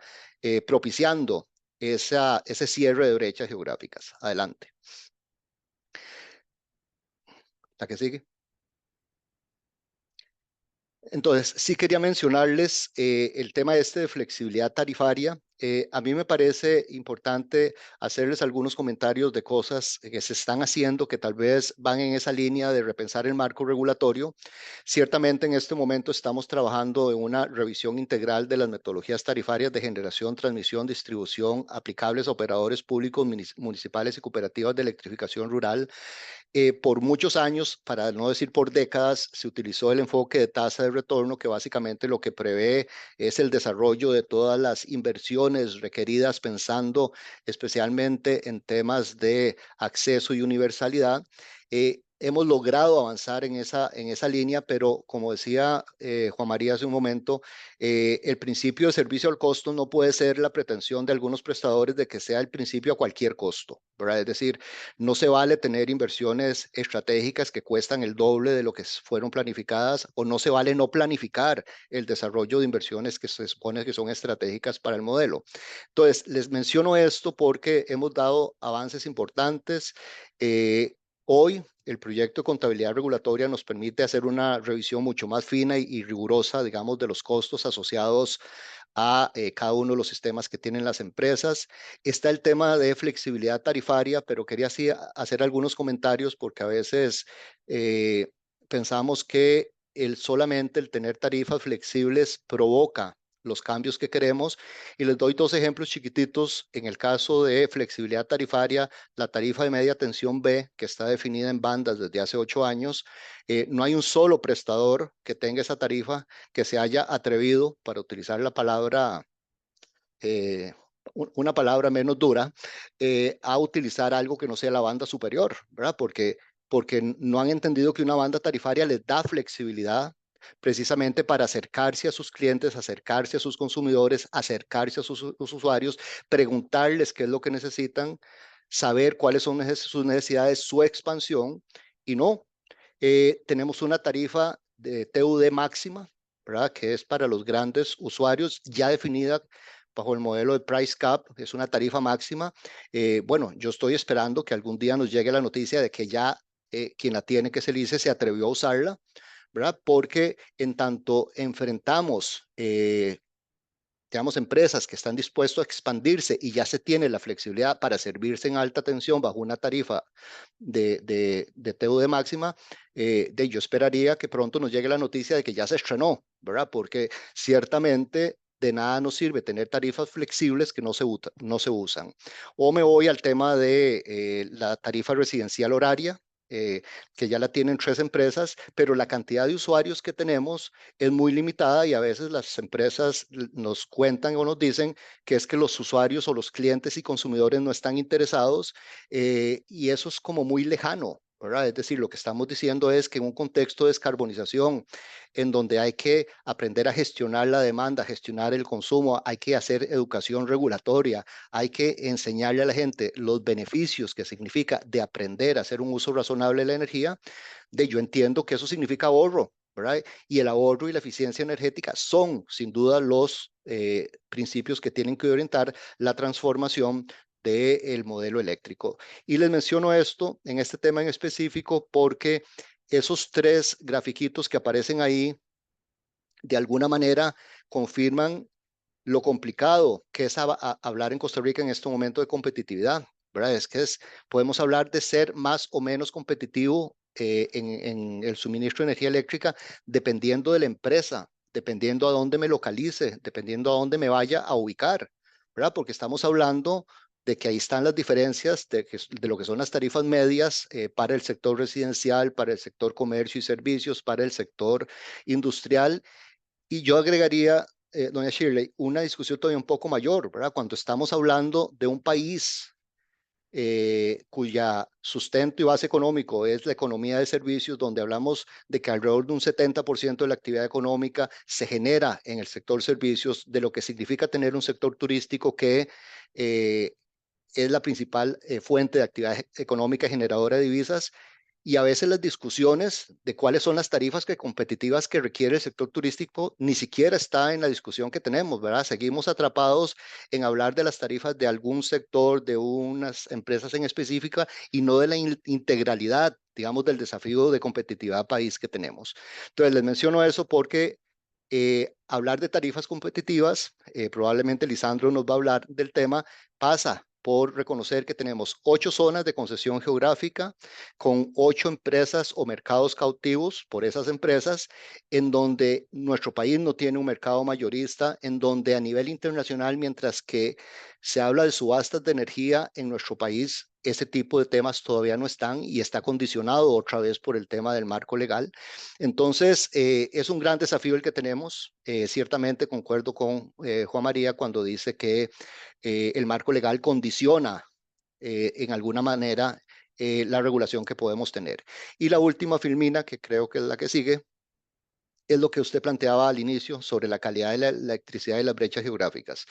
propiciando ese cierre de brechas geográficas. Adelante. La que sigue. Entonces, sí quería mencionarles el tema de flexibilidad tarifaria. A mí me parece importante hacerles algunos comentarios de cosas que se están haciendo que tal vez van en esa línea de repensar el marco regulatorio. Ciertamente en este momento estamos trabajando en una revisión integral de las metodologías tarifarias de generación, transmisión, distribución aplicables a operadores públicos, municipales y cooperativas de electrificación rural. Por muchos años, para no decir por décadas, se utilizó el enfoque de tasa de retorno, que básicamente lo que prevé es el desarrollo de todas las inversiones requeridas pensando especialmente en temas de acceso y universalidad. hemos logrado avanzar en esa línea, pero como decía Juan María hace un momento, el principio de servicio al costo no puede ser la pretensión de algunos prestadores de que sea el principio a cualquier costo, ¿verdad? Es decir, no se vale tener inversiones estratégicas que cuestan el doble de lo que fueron planificadas, o no se vale no planificar el desarrollo de inversiones que se supone que son estratégicas para el modelo. Entonces, les menciono esto porque hemos dado avances importantes. Hoy, el proyecto de contabilidad regulatoria nos permite hacer una revisión mucho más fina y rigurosa, digamos, de los costos asociados a cada uno de los sistemas que tienen las empresas. Está el tema de flexibilidad tarifaria, pero quería así hacer algunos comentarios porque a veces pensamos que solamente el tener tarifas flexibles provoca los cambios que queremos, y les doy dos ejemplos chiquititos. En el caso de flexibilidad tarifaria, la tarifa de media tensión B, que está definida en bandas desde hace 8 años, no hay un solo prestador que tenga esa tarifa que se haya atrevido, para utilizar la palabra, una palabra menos dura, a utilizar algo que no sea la banda superior, ¿verdad? Porque no han entendido que una banda tarifaria les da flexibilidad precisamente para acercarse a sus clientes, acercarse a sus consumidores, acercarse a sus usuarios, preguntarles qué es lo que necesitan, saber cuáles son sus necesidades, su expansión, y no. Tenemos una tarifa de TUD máxima, ¿verdad? Que es para los grandes usuarios, ya definida bajo el modelo de Price Cap, es una tarifa máxima. Bueno, yo estoy esperando que algún día nos llegue la noticia de que ya quien la tiene, que es el ICE, se atrevió a usarla, ¿verdad? Porque en tanto enfrentamos digamos, empresas que están dispuestas a expandirse y ya se tiene la flexibilidad para servirse en alta tensión bajo una tarifa de TUD máxima, yo esperaría que pronto nos llegue la noticia de que ya se estrenó, ¿verdad? Porque ciertamente de nada nos sirve tener tarifas flexibles que no se usan. O me voy al tema de la tarifa residencial horaria, que ya la tienen 3 empresas, pero la cantidad de usuarios que tenemos es muy limitada, y a veces las empresas nos cuentan o nos dicen que es que los usuarios o los clientes y consumidores no están interesados, y eso es como muy lejano, ¿verdad? Es decir, lo que estamos diciendo es que en un contexto de descarbonización, en donde hay que aprender a gestionar la demanda, gestionar el consumo, hay que hacer educación regulatoria, hay que enseñarle a la gente los beneficios que significa de aprender a hacer un uso razonable de la energía. Yo entiendo que eso significa ahorro, ¿verdad? Y el ahorro y la eficiencia energética son sin duda los principios que tienen que orientar la transformación del modelo eléctrico. Y les menciono esto en este tema en específico porque esos 3 grafiquitos que aparecen ahí de alguna manera confirman lo complicado que es hablar en Costa Rica en este momento de competitividad, ¿verdad? Podemos hablar de ser más o menos competitivo en el suministro de energía eléctrica dependiendo de la empresa, dependiendo a dónde me localice, dependiendo a dónde me vaya a ubicar, ¿verdad? Porque estamos hablando de que ahí están las diferencias de lo que son las tarifas medias para el sector residencial, para el sector comercio y servicios, para el sector industrial. Y yo agregaría, doña Shirley, una discusión todavía un poco mayor, ¿verdad? Cuando estamos hablando de un país cuya sustento y base económico es la economía de servicios, donde hablamos de que alrededor de un 70% de la actividad económica se genera en el sector servicios, de lo que significa tener un sector turístico que es la principal fuente de actividad económica generadora de divisas. Y a veces las discusiones de cuáles son las tarifas competitivas que requiere el sector turístico ni siquiera está en la discusión que tenemos, ¿verdad? Seguimos atrapados en hablar de las tarifas de algún sector, de unas empresas en específica, y no de la integralidad, digamos, del desafío de competitividad país que tenemos. Entonces, les menciono eso porque hablar de tarifas competitivas, probablemente Lisandro nos va a hablar del tema, pasa por reconocer que tenemos 8 zonas de concesión geográfica con 8 empresas o mercados cautivos por esas empresas, en donde nuestro país no tiene un mercado mayorista, en donde a nivel internacional, mientras que se habla de subastas de energía en nuestro país, ese tipo de temas todavía no están, y está condicionado otra vez por el tema del marco legal. Entonces, es un gran desafío el que tenemos. Ciertamente concuerdo con Juan María cuando dice que el marco legal condiciona en alguna manera la regulación que podemos tener. Y la última, Filmina, que creo que es la que sigue, es lo que usted planteaba al inicio sobre la calidad de la electricidad y las brechas geográficas.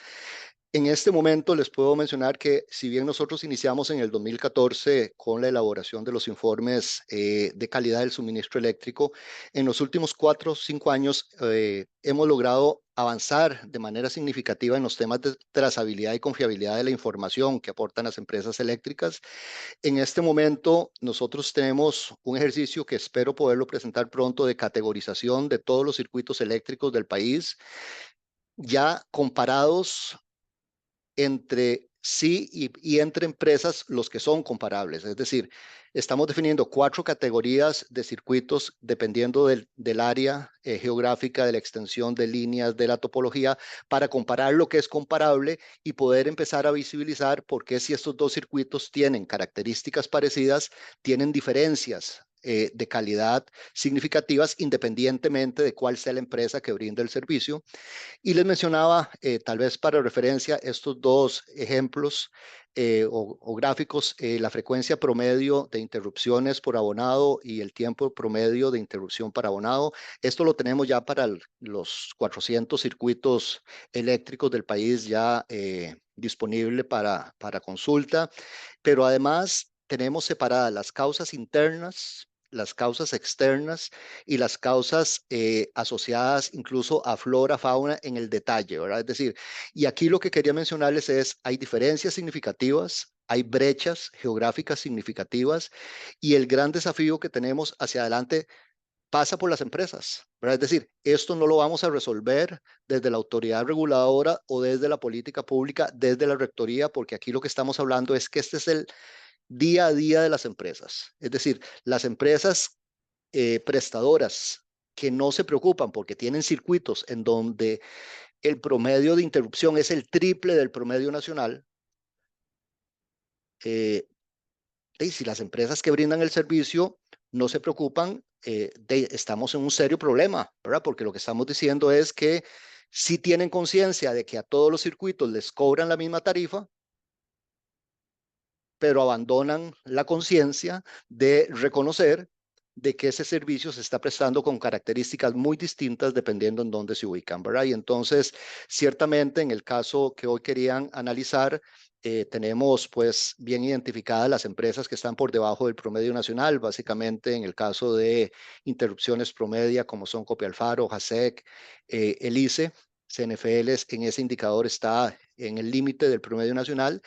En este momento les puedo mencionar que si bien nosotros iniciamos en el 2014 con la elaboración de los informes de calidad del suministro eléctrico, en los últimos 4 o 5 años hemos logrado avanzar de manera significativa en los temas de trazabilidad y confiabilidad de la información que aportan las empresas eléctricas. En este momento nosotros tenemos un ejercicio que espero poderlo presentar pronto de categorización de todos los circuitos eléctricos del país, ya comparados entre sí y entre empresas los que son comparables. Es decir, estamos definiendo 4 categorías de circuitos dependiendo del área geográfica, de la extensión de líneas, de la topología, para comparar lo que es comparable y poder empezar a visibilizar por qué si estos 2 circuitos tienen características parecidas, tienen diferencias de calidad significativas independientemente de cuál sea la empresa que brinda el servicio. Y les mencionaba, tal vez para referencia, estos 2 ejemplos o gráficos, la frecuencia promedio de interrupciones por abonado y el tiempo promedio de interrupción para abonado. Esto lo tenemos ya para los 400 circuitos eléctricos del país ya disponible para consulta, pero además tenemos separadas las causas internas, las causas externas y las causas asociadas incluso a flora, fauna en el detalle, ¿verdad? Es decir, y aquí lo que quería mencionarles es, hay diferencias significativas, hay brechas geográficas significativas y el gran desafío que tenemos hacia adelante pasa por las empresas, ¿verdad? Es decir, esto no lo vamos a resolver desde la autoridad reguladora o desde la política pública, desde la rectoría, porque aquí lo que estamos hablando es que este es el día a día de las empresas. Es decir, las empresas prestadoras que no se preocupan porque tienen circuitos en donde el promedio de interrupción es el triple del promedio nacional, y si las empresas que brindan el servicio no se preocupan, estamos en un serio problema, ¿verdad? Porque lo que estamos diciendo es que si tienen conciencia de que a todos los circuitos les cobran la misma tarifa, pero abandonan la conciencia de reconocer de que ese servicio se está prestando con características muy distintas dependiendo en dónde se ubican, ¿verdad? Y entonces, ciertamente, en el caso que hoy querían analizar, tenemos pues bien identificadas las empresas que están por debajo del promedio nacional, básicamente en el caso de interrupciones promedia como son Copialfaro, JASEC, el ICE, CNFL en ese indicador está en el límite del promedio nacional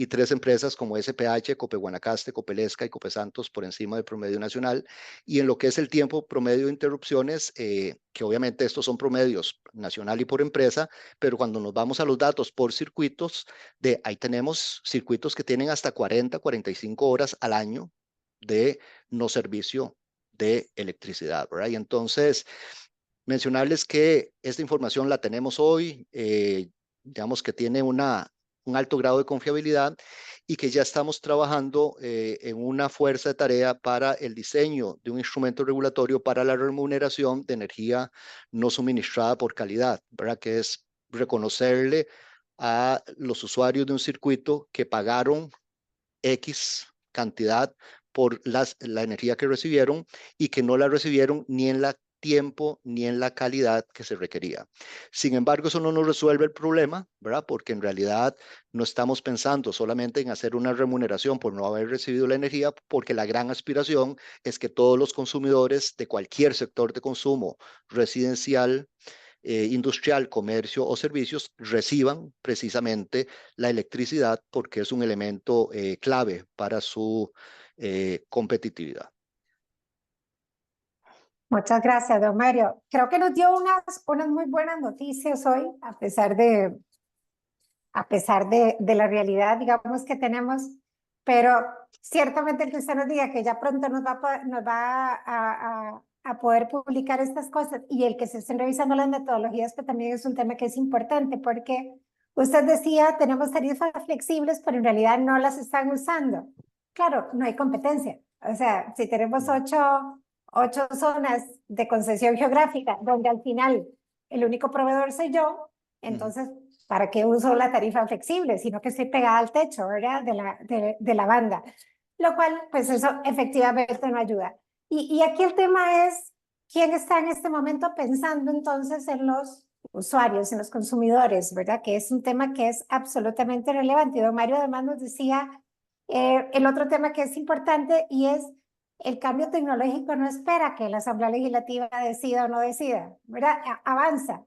y 3 empresas como SPH, Copeguanacaste, Copelesca y Copesantos por encima del promedio nacional. Y en lo que es el tiempo promedio de interrupciones, que obviamente estos son promedios nacional y por empresa, pero cuando nos vamos a los datos por circuitos, ahí tenemos circuitos que tienen hasta 40, 45 horas al año de no servicio de electricidad, ¿verdad? Y entonces, mencionarles que esta información la tenemos hoy, digamos que tiene un alto grado de confiabilidad y que ya estamos trabajando en una fuerza de tarea para el diseño de un instrumento regulatorio para la remuneración de energía no suministrada por calidad, ¿verdad? Que es reconocerle a los usuarios de un circuito que pagaron X cantidad por la energía que recibieron y que no la recibieron ni en la tiempo ni en la calidad que se requería. Sin embargo, eso no nos resuelve el problema, ¿verdad? Porque en realidad no estamos pensando solamente en hacer una remuneración por no haber recibido la energía, porque la gran aspiración es que todos los consumidores de cualquier sector de consumo residencial, industrial, comercio o servicios reciban precisamente la electricidad porque es un elemento clave para su competitividad. Muchas gracias, don Mario. Creo que nos dio unas muy buenas noticias hoy, a pesar de la realidad, digamos, que tenemos, pero ciertamente el que usted nos diga que ya pronto nos va a poder publicar estas cosas y el que se estén revisando las metodologías, que también es un tema que es importante, porque usted decía, tenemos tarifas flexibles, pero en realidad no las están usando. Claro, no hay competencia. O sea, si tenemos 8 zonas de concesión geográfica, donde al final el único proveedor soy yo, entonces, ¿para qué uso la tarifa flexible? Sino que estoy pegada al techo, ¿verdad? De la banda. lo cual, pues eso efectivamente no ayuda. Y aquí el tema es, ¿quién está en este momento pensando entonces en los usuarios, en los consumidores, ¿verdad? Que es un tema que es absolutamente relevante. Y don Mario además nos decía el otro tema que es importante y es el cambio tecnológico no espera que la Asamblea Legislativa decida o no decida, ¿verdad? Avanza.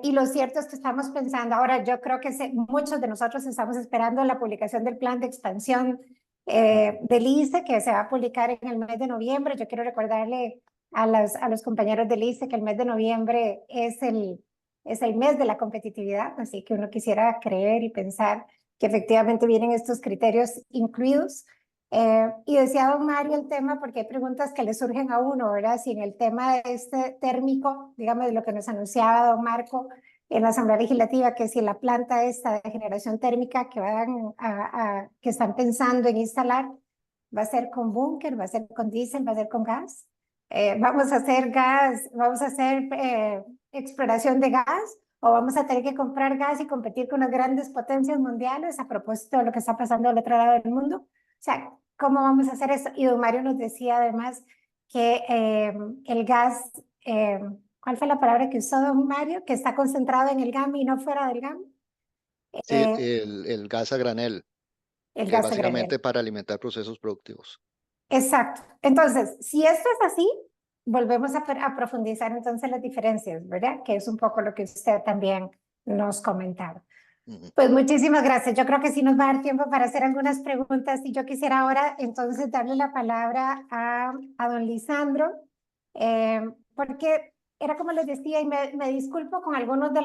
Y lo cierto es que estamos pensando, ahora yo creo que muchos de nosotros estamos esperando la publicación del plan de expansión del ICE, que se va a publicar en el mes de noviembre. Yo quiero recordarle a los compañeros del ICE que el mes de noviembre es el mes de la competitividad, así que uno quisiera creer y pensar que efectivamente vienen estos criterios incluidos. Y decía don Mario el tema, porque hay preguntas que le surgen a uno, ¿verdad? Si en el tema de este térmico, digamos, de lo que nos anunciaba don Marco en la Asamblea Legislativa, que si la planta esta de generación térmica que están pensando en instalar, va a ser con búnker, va a ser con diésel, va a ser con gas. Vamos a hacer gas, vamos a hacer exploración de gas, o vamos a tener que comprar gas y competir con las grandes potencias mundiales a propósito de lo que está pasando al otro lado del mundo. O sea, ¿cómo vamos a hacer eso? Y don Mario nos decía además que el gas, ¿cuál fue la palabra que usó don Mario? Que está concentrado en el GAM y no fuera del GAM. Sí, Eh, el gas a granel, el que es gas a granel. básicamente para alimentar procesos productivos. Exacto. Entonces, si esto es así, volvemos a profundizar entonces las diferencias, ¿verdad? Que es un poco lo que usted también nos comentaba. Ujú. Pues muchísimas gracias. Yo creo que sí nos va a dar tiempo para hacer algunas preguntas y yo quisiera ahora entonces darle la palabra a don Lisandro, porque era como les decía y me disculpo con algunos de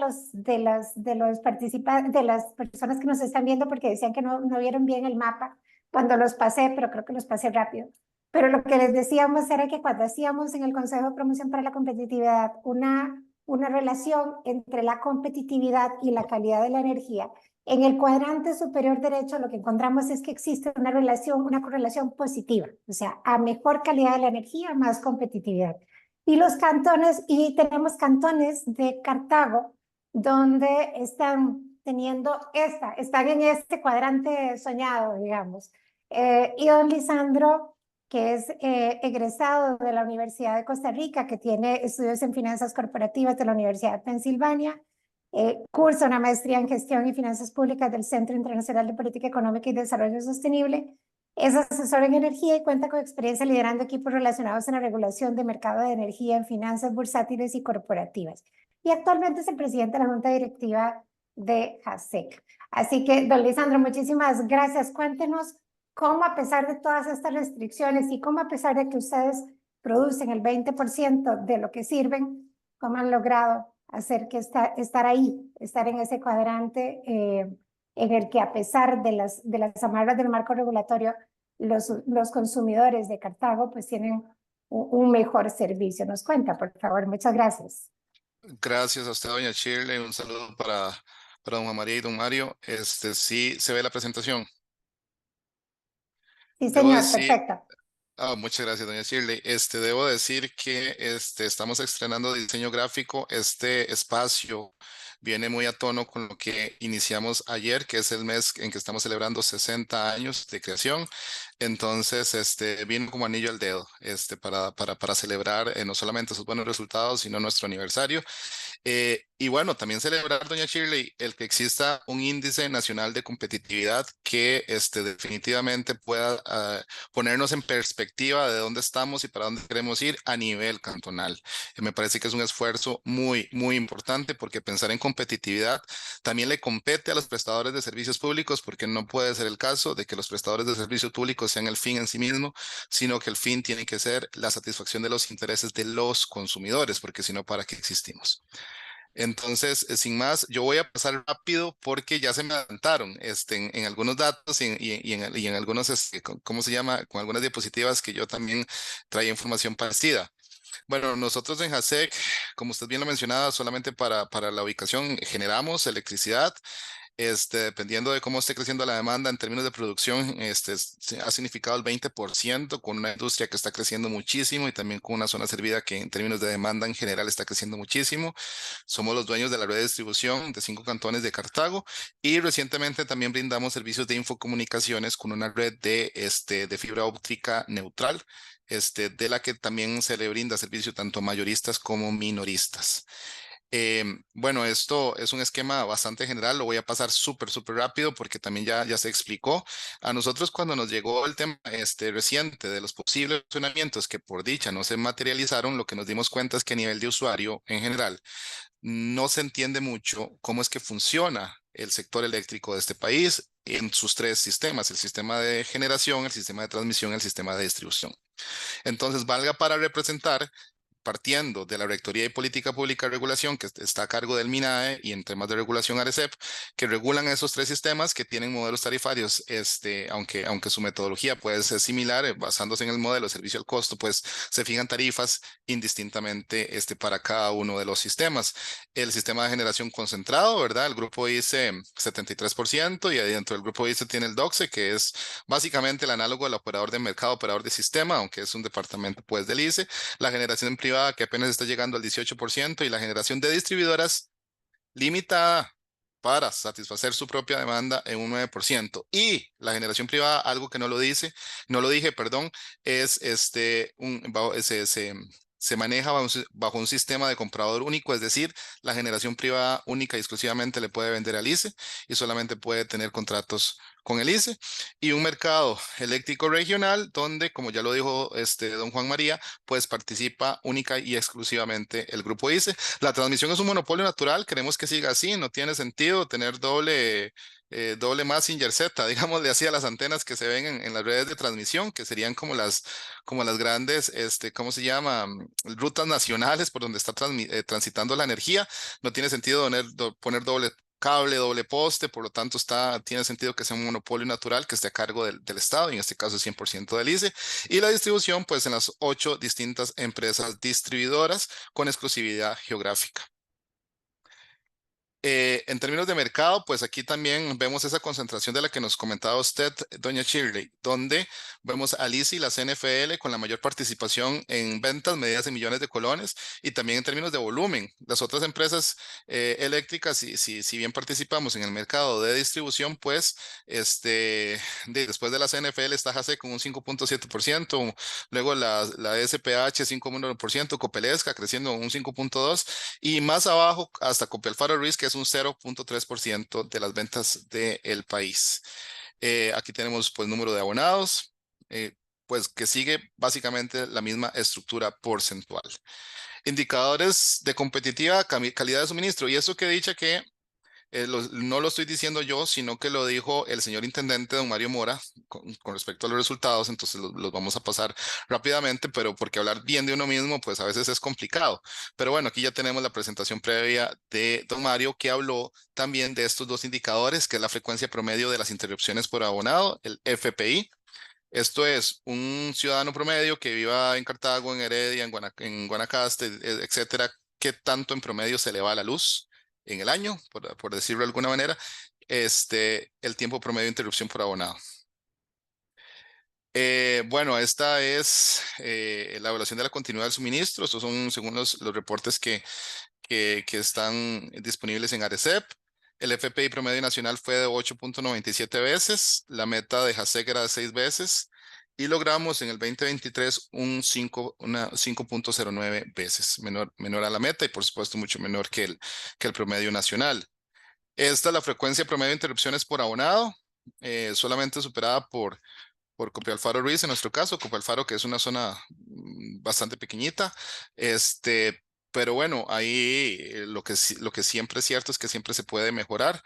los participantes, de las personas que nos están viendo porque decían que no vieron bien el mapa cuando los pasé, pero creo que los pasé rápido. Pero lo que les decíamos era que cuando hacíamos en el Consejo de Promoción para la Competitividad una relación entre la competitividad y la calidad de la energía. En el cuadrante superior derecho lo que encontramos es que existe una correlación positiva, o sea, a mejor calidad de la energía, más competitividad. Y los cantones, y tenemos cantones de Cartago, donde están están en este cuadrante soñado, digamos. Y don Lisandro, que es egresado de la Universidad de Costa Rica, que tiene estudios en finanzas corporativas de la Universidad de Pensilvania, cursa una maestría en gestión y finanzas públicas del Centro Internacional de Política Económica y Desarrollo Sostenible, es asesor en energía y cuenta con experiencia liderando equipos relacionados en la regulación de mercado de energía en finanzas bursátiles y corporativas. Y actualmente es el presidente de la Junta Directiva de JASEC. Así que, don Lisandro, muchísimas gracias. Cuéntenos cómo a pesar de todas estas restricciones y cómo a pesar de que ustedes producen el 20% de lo que sirven, cómo han logrado hacer que estar ahí, estar en ese cuadrante en el que a pesar de las amarras del marco regulatorio, los consumidores de Cartago pues tienen un mejor servicio. Nos cuenta, por favor. Muchas gracias. Gracias a usted, doña Shirley. Un saludo para don Juan María y don Mario. Sí se ve la presentación. Sí, Debo señor, decir, perfecto. muchas gracias, doña Shirley. Debo decir que estamos estrenando diseño gráfico. Este espacio viene muy a tono con lo que iniciamos ayer, que es el mes en que estamos celebrando 60 años de creación. Entonces, vino como anillo al dedo, para celebrar no solamente sus buenos resultados, sino nuestro aniversario. Y bueno, también celebrar, doña Shirley, el que exista un índice nacional de competitividad que definitivamente pueda ponernos en perspectiva de dónde estamos y para dónde queremos ir a nivel cantonal. Me parece que es un esfuerzo muy, muy importante porque pensar en competitividad también le compete a los prestadores de servicios públicos, porque no puede ser el caso de que los prestadores de servicios públicos sean el fin en sí mismo, sino que el fin tiene que ser la satisfacción de los intereses de los consumidores, porque si no, ¿para qué existimos? Entonces, sin más, yo voy a pasar rápido porque ya se me adelantaron en algunos datos y en algunos, ¿cómo se llama? Con algunas diapositivas que yo también traía información parecida. Bueno, nosotros en JASEC, como usted bien lo mencionaba, solamente para la ubicación generamos electricidad Dependiendo de cómo esté creciendo la demanda en términos de producción, ha significado el 20%, con una industria que está creciendo muchísimo y también con una zona servida que en términos de demanda en general está creciendo muchísimo. Somos los dueños de la red de distribución de 5 cantones de Cartago y recientemente también brindamos servicios de infocomunicaciones con una red de fibra óptica neutral, de la que también se le brinda servicio tanto a mayoristas como minoristas. Bueno, esto es un esquema bastante general, lo voy a pasar súper rápido porque también ya se explicó. A nosotros cuando nos llegó el tema reciente de los posibles funcionamientos que por dicha no se materializaron, lo que nos dimos cuenta es que a nivel de usuario en general no se entiende mucho cómo es que funciona el sector eléctrico de este país en sus 3 sistemas: el sistema de generación, el sistema de transmisión, el sistema de distribución. Entonces, valga para representar, partiendo de la Rectoría de Política Pública y Regulación, que está a cargo del MINAE, y en temas de regulación ARECEP, que regulan esos 3 sistemas que tienen modelos tarifarios, aunque su metodología puede ser similar, basándose en el modelo de servicio al costo, pues se fijan tarifas indistintamente para cada uno de los sistemas. El sistema de generación concentrado, ¿verdad? El grupo ICE 73%, y dentro del grupo ICE tiene el DOCSE, que es básicamente el análogo del operador de mercado, operador de sistema, aunque es un departamento pues del ICE. La generación privada, que apenas está llegando al 18%, y la generación de distribuidoras limitada para satisfacer su propia demanda en un 9%. Y la generación privada, algo que no lo dije, perdón, es se maneja bajo un sistema de comprador único, es decir, la generación privada única y exclusivamente le puede vender al ICE y solamente puede tener contratos con el ICE, y un mercado eléctrico regional donde, como ya lo dijo don Juan María, pues participa única y exclusivamente el grupo ICE. La transmisión es un monopolio natural, queremos que siga así, no tiene sentido tener doble Mazinger Z, digámosle así, a las antenas que se ven en las redes de transmisión, que serían como las grandes, ¿cómo se llama? Rutas nacionales por donde está transitando la energía. No tiene sentido poner doble cable, doble poste, por lo tanto tiene sentido que sea un monopolio natural que esté a cargo del Estado, y en este caso es 100% del ICE, y la distribución pues en las 8 distintas empresas distribuidoras con exclusividad geográfica. En términos de mercado, pues aquí también vemos esa concentración de la que nos comentaba usted, doña Shirley, donde vemos al ICE y la CNFL con la mayor participación en ventas medidas en millones de colones, y también en términos de volumen. Las otras empresas eléctricas, si bien participamos en el mercado de distribución, pues después de la CNFL está JASE con un 5.7%, luego la SPH 5.1%, Copelesca creciendo un 5.2%, y más abajo hasta Copialfaro Ruiz, que es un 0.3% de las ventas del país. Aquí tenemos pues número de abonados, pues que sigue básicamente la misma estructura porcentual. Indicadores de competitiva calidad de suministro, y eso que dicha que no lo estoy diciendo yo, sino que lo dijo el señor intendente, don Mario Mora, con respecto a los resultados. Entonces los vamos a pasar rápidamente, pero porque hablar bien de uno mismo, pues a veces es complicado. Pero bueno, aquí ya tenemos la presentación previa de don Mario, que habló también de estos 2 indicadores, que es la frecuencia promedio de las interrupciones por abonado, el FPI. Esto es un ciudadano promedio que viva en Cartago, en Heredia, en Guanacaste, etcétera, qué tanto en promedio se le va la luz en el año, por decirlo de alguna manera, el tiempo promedio de interrupción por abonado. Bueno, esta es la evaluación de la continuidad del suministro. Estos son según los reportes que están disponibles en ARECEP. El FPI promedio nacional fue de 8.97 veces, la meta de JASEC era de 6 veces, y logramos en el 2023 una 5.09 veces, menor a la meta, y por supuesto mucho menor que el promedio nacional. Esta es la frecuencia promedio de interrupciones por abonado, solamente superada por Copialfaro Ruiz en nuestro caso, Copialfaro, que es una zona bastante pequeñita, pero bueno, ahí lo que siempre es cierto es que siempre se puede mejorar.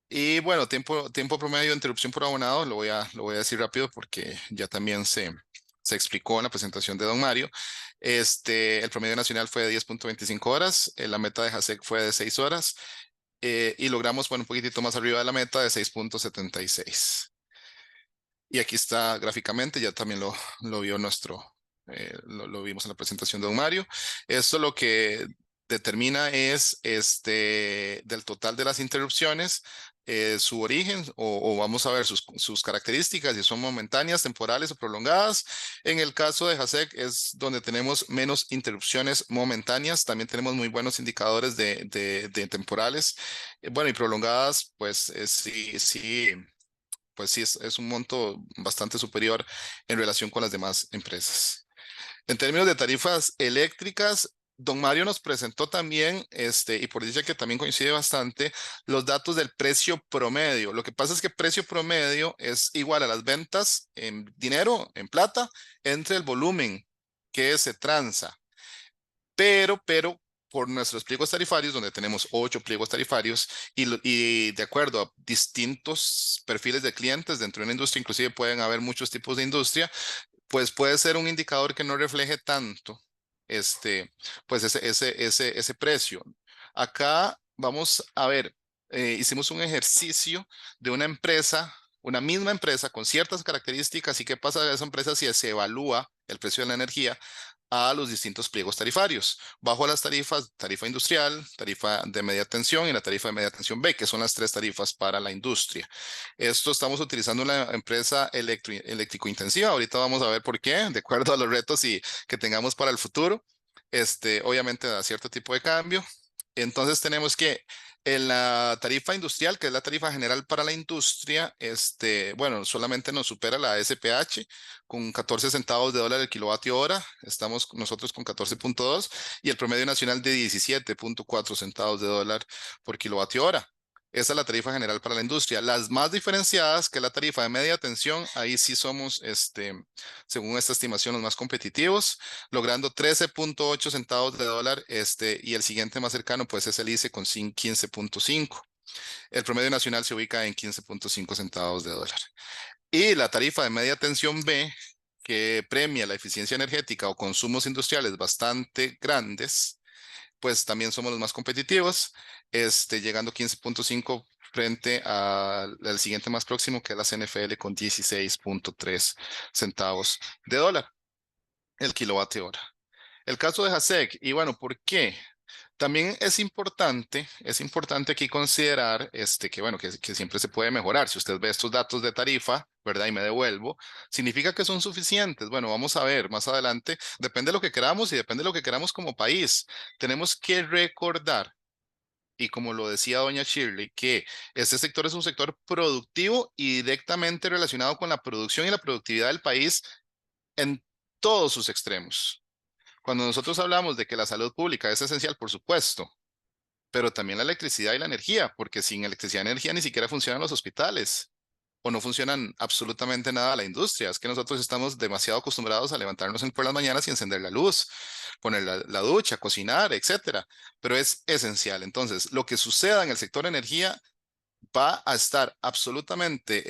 Y bueno, tiempo promedio de interrupción por abonado, lo voy a decir rápido porque ya también se explicó en la presentación de don Mario. El promedio nacional fue de 10.25 horas, la meta de JASEC fue de 6 horas, y logramos, bueno, un poquitito más arriba de la meta de 6.76. Y aquí está gráficamente, ya también lo vio lo vimos en la presentación de don Mario. Esto lo que determina es del total de las interrupciones, su origen o vamos a ver sus características, si son momentáneas, temporales o prolongadas. En el caso de JASEC es donde tenemos menos interrupciones momentáneas. También tenemos muy buenos indicadores de temporales. Bueno, y prolongadas, pues sí, pues sí es un monto bastante superior en relación con las demás empresas. En términos de tarifas eléctricas, don Mario nos presentó también, y por dicha que también coincide bastante, los datos del precio promedio. Lo que pasa es que precio promedio es igual a las ventas en dinero, en plata, entre el volumen que se transa. Pero por nuestros pliegos tarifarios, donde tenemos 8 pliegos tarifarios, y de acuerdo a distintos perfiles de clientes dentro de una industria, inclusive pueden haber muchos tipos de industria, pues puede ser un indicador que no refleje tanto pues ese precio. Acá vamos a ver, hicimos un ejercicio de una misma empresa con ciertas características y qué pasa de esa empresa si se evalúa el precio de la energía a los distintos pliegos tarifarios, bajo las tarifas, tarifa industrial, tarifa de media tensión y la tarifa de media tensión B, que son las 3 tarifas para la industria. Esto estamos utilizando una empresa eléctrico-intensiva. Ahorita vamos a ver por qué, de acuerdo a los retos que tengamos para el futuro. Obviamente da cierto tipo de cambio. Entonces tenemos que en la tarifa industrial, que es la tarifa general para la industria, bueno, solamente nos supera la SPH con 14 centavos de dólar el kilovatio hora. Estamos nosotros con 14.2 y el promedio nacional de 17.4 centavos de dólar por kilovatio hora. Esa es la tarifa general para la industria. Las más diferenciadas, que es la tarifa de media tensión, ahí sí somos, según esta estimación, los más competitivos, logrando 13.8 centavos de dólar, y el siguiente más cercano, pues es el ICE con 15.5. El promedio nacional se ubica en 15.5 centavos de dólar. Y la tarifa de media tensión B, que premia la eficiencia energética o consumos industriales bastante grandes, pues también somos los más competitivos, llegando 15.5 frente al siguiente más próximo, que es la CNFL, con 16.3 centavos de dólar el kilovatio hora. El caso de JASEC, y bueno, ¿por qué? También es importante aquí considerar que, bueno, que siempre se puede mejorar. Si usted ve estos datos de tarifa, ¿verdad? Y me devuelvo, ¿significa que son suficientes? Bueno, vamos a ver más adelante. Depende de lo que queramos y depende de lo que queramos como país. Tenemos que recordar, y como lo decía doña Shirley, que este sector es un sector productivo y directamente relacionado con la producción y la productividad del país en todos sus extremos. Cuando nosotros hablamos de que la salud pública es esencial, por supuesto, pero también la electricidad y la energía, porque sin electricidad y energía ni siquiera funcionan los hospitales o no funcionan absolutamente nada la industria. Es que nosotros estamos demasiado acostumbrados a levantarnos por las mañanas y encender la luz, poner la ducha, cocinar, etcétera, pero es esencial. Entonces, lo que suceda en el sector energía va a estar absolutamente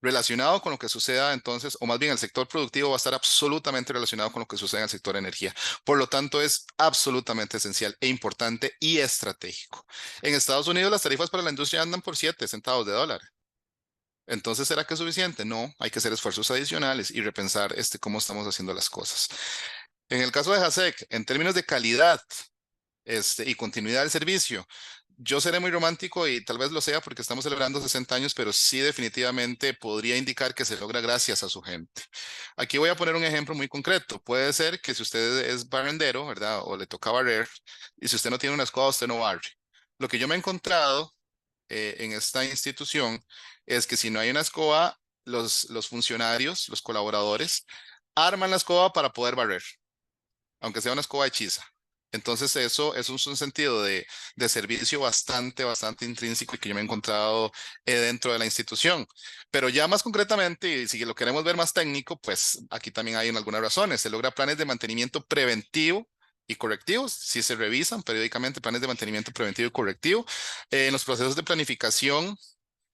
relacionado con lo que suceda entonces, o más bien el sector productivo va a estar absolutamente relacionado con lo que sucede en el sector energía. Por lo tanto, es absolutamente esencial e importante y estratégico. En Estados Unidos las tarifas para la industria andan por 7 centavos de dólar. Entonces, ¿será que es suficiente? No, hay que hacer esfuerzos adicionales y repensar cómo estamos haciendo las cosas. En el caso de JASEC, en términos de calidad y continuidad del servicio, yo seré muy romántico y tal vez lo sea porque estamos celebrando 60 años, pero sí definitivamente podría indicar que se logra gracias a su gente. Aquí voy a poner un ejemplo muy concreto. Puede ser que si usted es barrendero, ¿verdad? O le toca barrer, y si usted no tiene una escoba, usted no barre. Lo que yo me he encontrado en esta institución es que si no hay una escoba, los funcionarios, los colaboradores, arman la escoba para poder barrer, aunque sea una escoba hechiza. Entonces eso es un sentido de servicio bastante intrínseco y que yo me he encontrado dentro de la institución. Pero ya más concretamente, y si lo queremos ver más técnico, pues aquí también hay algunas razones. Se logra planes de mantenimiento preventivo y correctivos, si se revisan periódicamente planes de mantenimiento preventivo y correctivo. En los procesos de planificación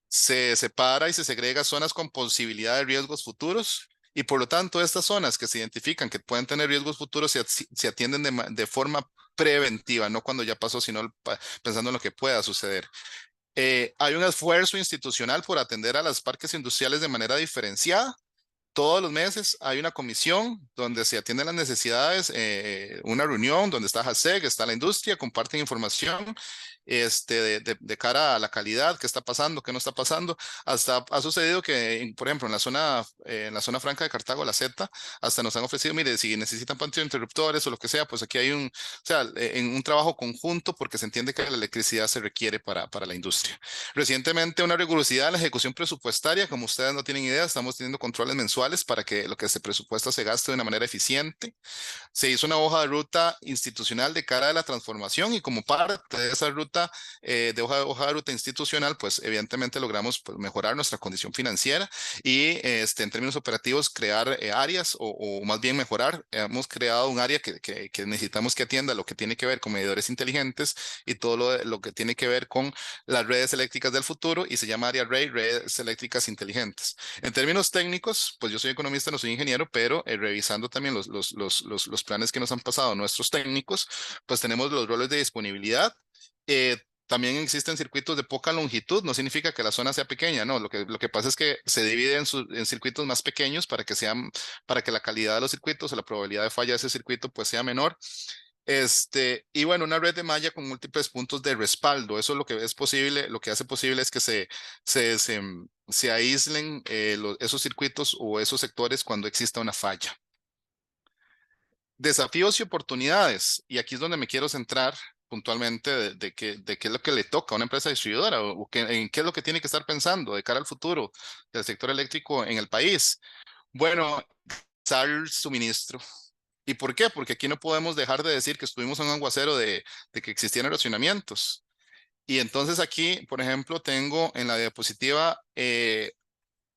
se separa y se segrega zonas con posibilidad de riesgos futuros. Y por lo tanto, estas zonas que se identifican que pueden tener riesgos futuros se atienden de forma preventiva, no cuando ya pasó, sino pensando en lo que pueda suceder. Hay un esfuerzo institucional por atender a los parques industriales de manera diferenciada. todos los meses hay una comisión donde se atienden las necesidades, una reunión donde está HASEG, está la industria, comparten información de cara a la calidad, qué está pasando, qué no está pasando. Hasta ha sucedido que, por ejemplo, en la zona franca de Cartago, la Z, hasta nos han ofrecido, mire, si necesitan pantallas interruptores o lo que sea, pues aquí hay o sea, en un trabajo conjunto porque se entiende que la electricidad se requiere para la industria. Recientemente una rigurosidad en la ejecución presupuestaria, como ustedes no tienen idea, estamos teniendo controles mensuales para que lo que se presupuesta se gaste de una manera eficiente. Se hizo una hoja de ruta institucional de cara a la transformación y como parte de esa ruta, hoja de ruta institucional, pues evidentemente logramos pues, mejorar nuestra condición financiera y en términos operativos crear áreas o más bien mejorar. Hemos creado un área que necesitamos que atienda lo que tiene que ver con medidores inteligentes y todo lo que tiene que ver con las redes eléctricas del futuro y se llama área REI, redes eléctricas inteligentes. En términos técnicos, pues yo soy economista, no soy ingeniero, pero revisando también los planes que nos han pasado nuestros técnicos, pues tenemos los roles de disponibilidad. También existen circuitos de poca longitud, no significa que la zona sea pequeña, no, lo que pasa es que se divide en circuitos más pequeños para que la calidad de los circuitos o la probabilidad de falla de ese circuito pues sea menor. Y bueno, una red de malla con múltiples puntos de respaldo. Eso es lo que es posible, lo que hace posible es que se aíslen esos circuitos o esos sectores cuando exista una falla. Desafíos y oportunidades. Y aquí es donde me quiero centrar puntualmente de qué es lo que le toca a una empresa distribuidora o en qué es lo que tiene que estar pensando de cara al futuro del sector eléctrico en el país. Bueno, el suministro. ¿Y por qué? Porque aquí no podemos dejar de decir que estuvimos en un aguacero de que existían erosionamientos. Y entonces aquí, por ejemplo, tengo en la diapositiva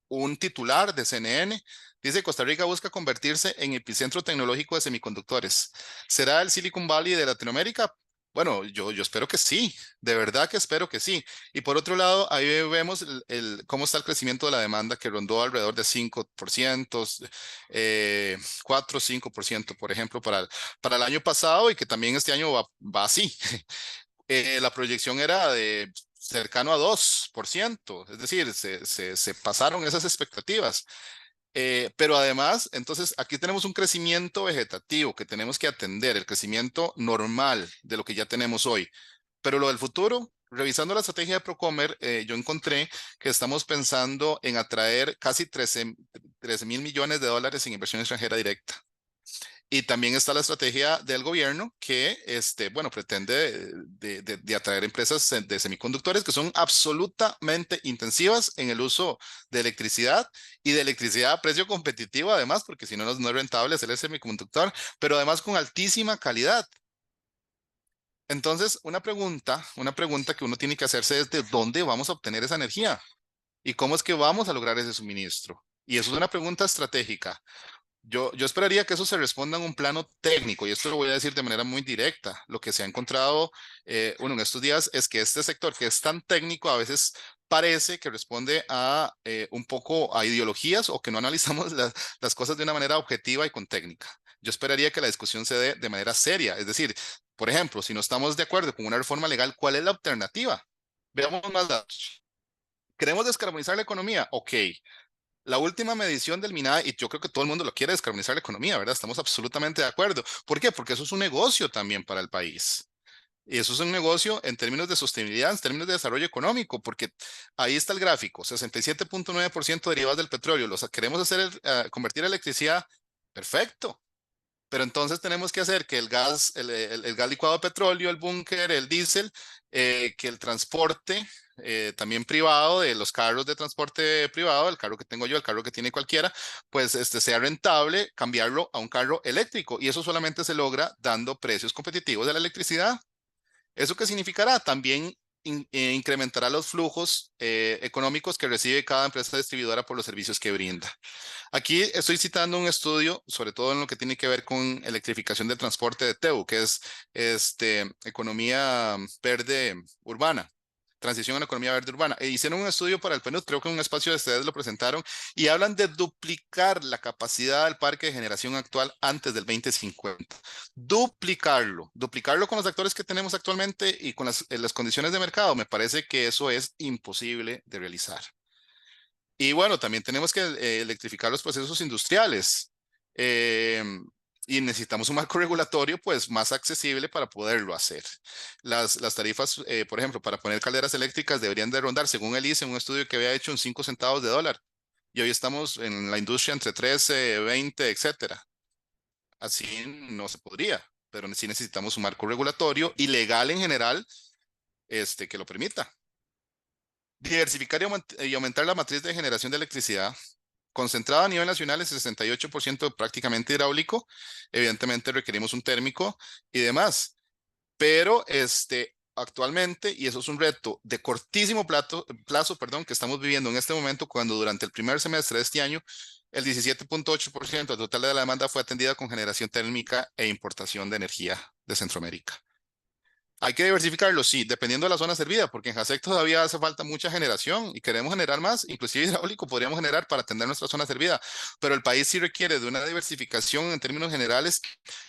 un titular de CNN. Dice, Costa Rica busca convertirse en epicentro tecnológico de semiconductores. ¿Será el Silicon Valley de Latinoamérica? Bueno, yo espero que sí, de verdad que espero que sí. Y por otro lado, ahí vemos cómo está el crecimiento de la demanda que rondó alrededor de 5%, 4 o 5%, por ejemplo, para el año pasado y que también este año va así. La proyección era de cercano a 2%, es decir, se pasaron esas expectativas. Pero además, entonces aquí tenemos un crecimiento vegetativo que tenemos que atender, el crecimiento normal de lo que ya tenemos hoy. Pero lo del futuro, revisando la estrategia de Procomer, yo encontré que estamos pensando en atraer casi 13.000 millones de dólares en inversión extranjera directa. Y también está la estrategia del gobierno que, bueno, pretende de atraer empresas de semiconductores que son absolutamente intensivas en el uso de electricidad y de electricidad a precio competitivo además, porque si no, no es rentable hacer el semiconductor, pero además con altísima calidad. Entonces, una pregunta que uno tiene que hacerse es de dónde vamos a obtener esa energía y cómo es que vamos a lograr ese suministro. Y eso es una pregunta estratégica. Yo esperaría que eso se responda en un plano técnico, y esto lo voy a decir de manera muy directa. Lo que se ha encontrado en estos días es que este sector que es tan técnico a veces parece que responde a un poco a ideologías o que no analizamos las cosas de una manera objetiva y con técnica. Yo esperaría que la discusión se dé de manera seria. Es decir, por ejemplo, si no estamos de acuerdo con una reforma legal, ¿cuál es la alternativa? Veamos más datos. ¿Queremos descarbonizar la economía? Ok. La última medición del MINAE, y yo creo que todo el mundo lo quiere, descarbonizar la economía, ¿verdad? Estamos absolutamente de acuerdo. ¿Por qué? Porque eso es un negocio también para el país. Y eso es un negocio en términos de sostenibilidad, en términos de desarrollo económico, porque ahí está el gráfico, 67.9% derivados del petróleo. Los queremos hacer, convertir a electricidad, perfecto. Pero entonces tenemos que hacer que el gas licuado de petróleo, el búnker, el diésel, que el transporte también privado de los carros de transporte privado, el carro que tengo yo, el carro que tiene cualquiera, pues sea rentable cambiarlo a un carro eléctrico. Y eso solamente se logra dando precios competitivos de la electricidad. ¿Eso qué significará? También incrementará los flujos económicos que recibe cada empresa distribuidora por los servicios que brinda. Aquí estoy citando un estudio, sobre todo en lo que tiene que ver con electrificación del transporte de TEU, que es economía verde urbana, transición a la economía verde urbana. Hicieron un estudio para el PNUD, creo que en un espacio de ustedes lo presentaron, y hablan de duplicar la capacidad del parque de generación actual antes del 2050. Duplicarlo con los actores que tenemos actualmente y con las condiciones de mercado. Me parece que eso es imposible de realizar. Y bueno, también tenemos que electrificar los procesos industriales. Y necesitamos un marco regulatorio pues más accesible para poderlo hacer. Las tarifas, por ejemplo, para poner calderas eléctricas deberían de rondar, según el ICE, un estudio que había hecho en 5 centavos de dólar. Y hoy estamos en la industria entre 13, 20, etcétera. Así no se podría, pero sí necesitamos un marco regulatorio y legal en general que lo permita. Diversificar y aumentar la matriz de generación de electricidad. Concentrado a nivel nacional es 68% prácticamente hidráulico. Evidentemente requerimos un térmico y demás. Pero actualmente, y eso es un reto de cortísimo plazo, que estamos viviendo en este momento, cuando durante el primer semestre de este año, el 17.8% del total de la demanda fue atendida con generación térmica e importación de energía de Centroamérica. Hay que diversificarlo, sí, dependiendo de la zona servida, porque en JASEC todavía hace falta mucha generación y queremos generar más, inclusive hidráulico podríamos generar para atender nuestra zona servida, pero el país sí requiere de una diversificación en términos generales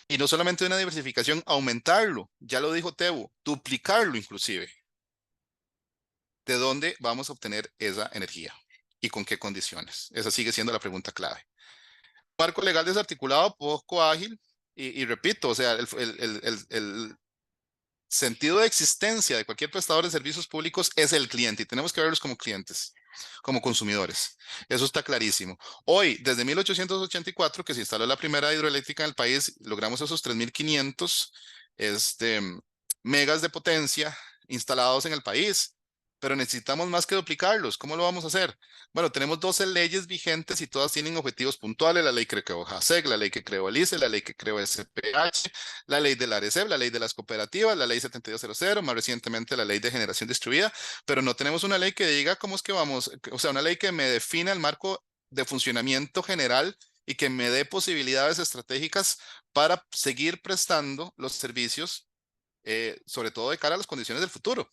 y no solamente de una diversificación, aumentarlo, ya lo dijo Tebo, duplicarlo inclusive. ¿De dónde vamos a obtener esa energía y con qué condiciones? Esa sigue siendo la pregunta clave. Marco legal desarticulado, poco ágil y repito, o sea, el sentido de existencia de cualquier prestador de servicios públicos es el cliente y tenemos que verlos como clientes, como consumidores. Eso está clarísimo. Hoy, desde 1884, que se instaló la primera hidroeléctrica en el país, logramos esos 3.500 megas de potencia instalados en el país, pero necesitamos más que duplicarlos. ¿Cómo lo vamos a hacer? Bueno, tenemos 12 leyes vigentes y todas tienen objetivos puntuales. La ley que creó JASEC, la ley que creó el ICE, la ley que creó SPH, la ley de la ARECEP, la ley de las cooperativas, la ley 7200, más recientemente la ley de generación distribuida, pero no tenemos una ley que diga cómo es que vamos, o sea, una ley que me defina el marco de funcionamiento general y que me dé posibilidades estratégicas para seguir prestando los servicios, sobre todo de cara a las condiciones del futuro.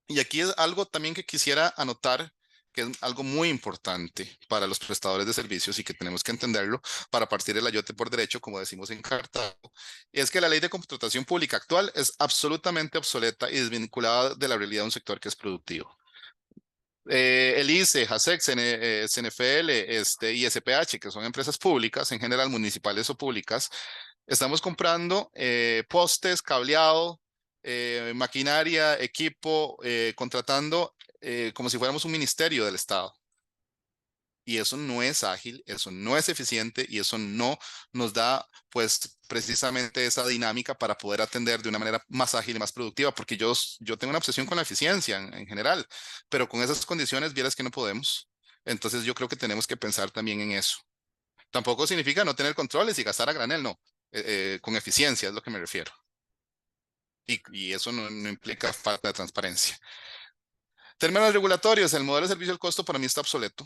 Y aquí es algo también que quisiera anotar, que es algo muy importante para los prestadores de servicios y que tenemos que entenderlo para partir el ayote por derecho, como decimos en Cartago, es que la ley de contratación pública actual es absolutamente obsoleta y desvinculada de la realidad de un sector que es productivo. El ICE, JASEC, CNFL y SPH, que son empresas públicas, en general municipales o públicas, estamos comprando postes, cableado, maquinaria, equipo, contratando como si fuéramos un ministerio del Estado. Y eso no es ágil, eso no es eficiente y eso no nos da pues precisamente esa dinámica para poder atender de una manera más ágil y más productiva, porque yo tengo una obsesión con la eficiencia en general, pero con esas condiciones vieras que no podemos. Entonces yo creo que tenemos que pensar también en eso. Tampoco significa no tener controles y gastar a granel, no. Con eficiencia es lo que me refiero. Y eso no implica falta de transparencia. Términos regulatorios, el modelo de servicio al costo para mí está obsoleto.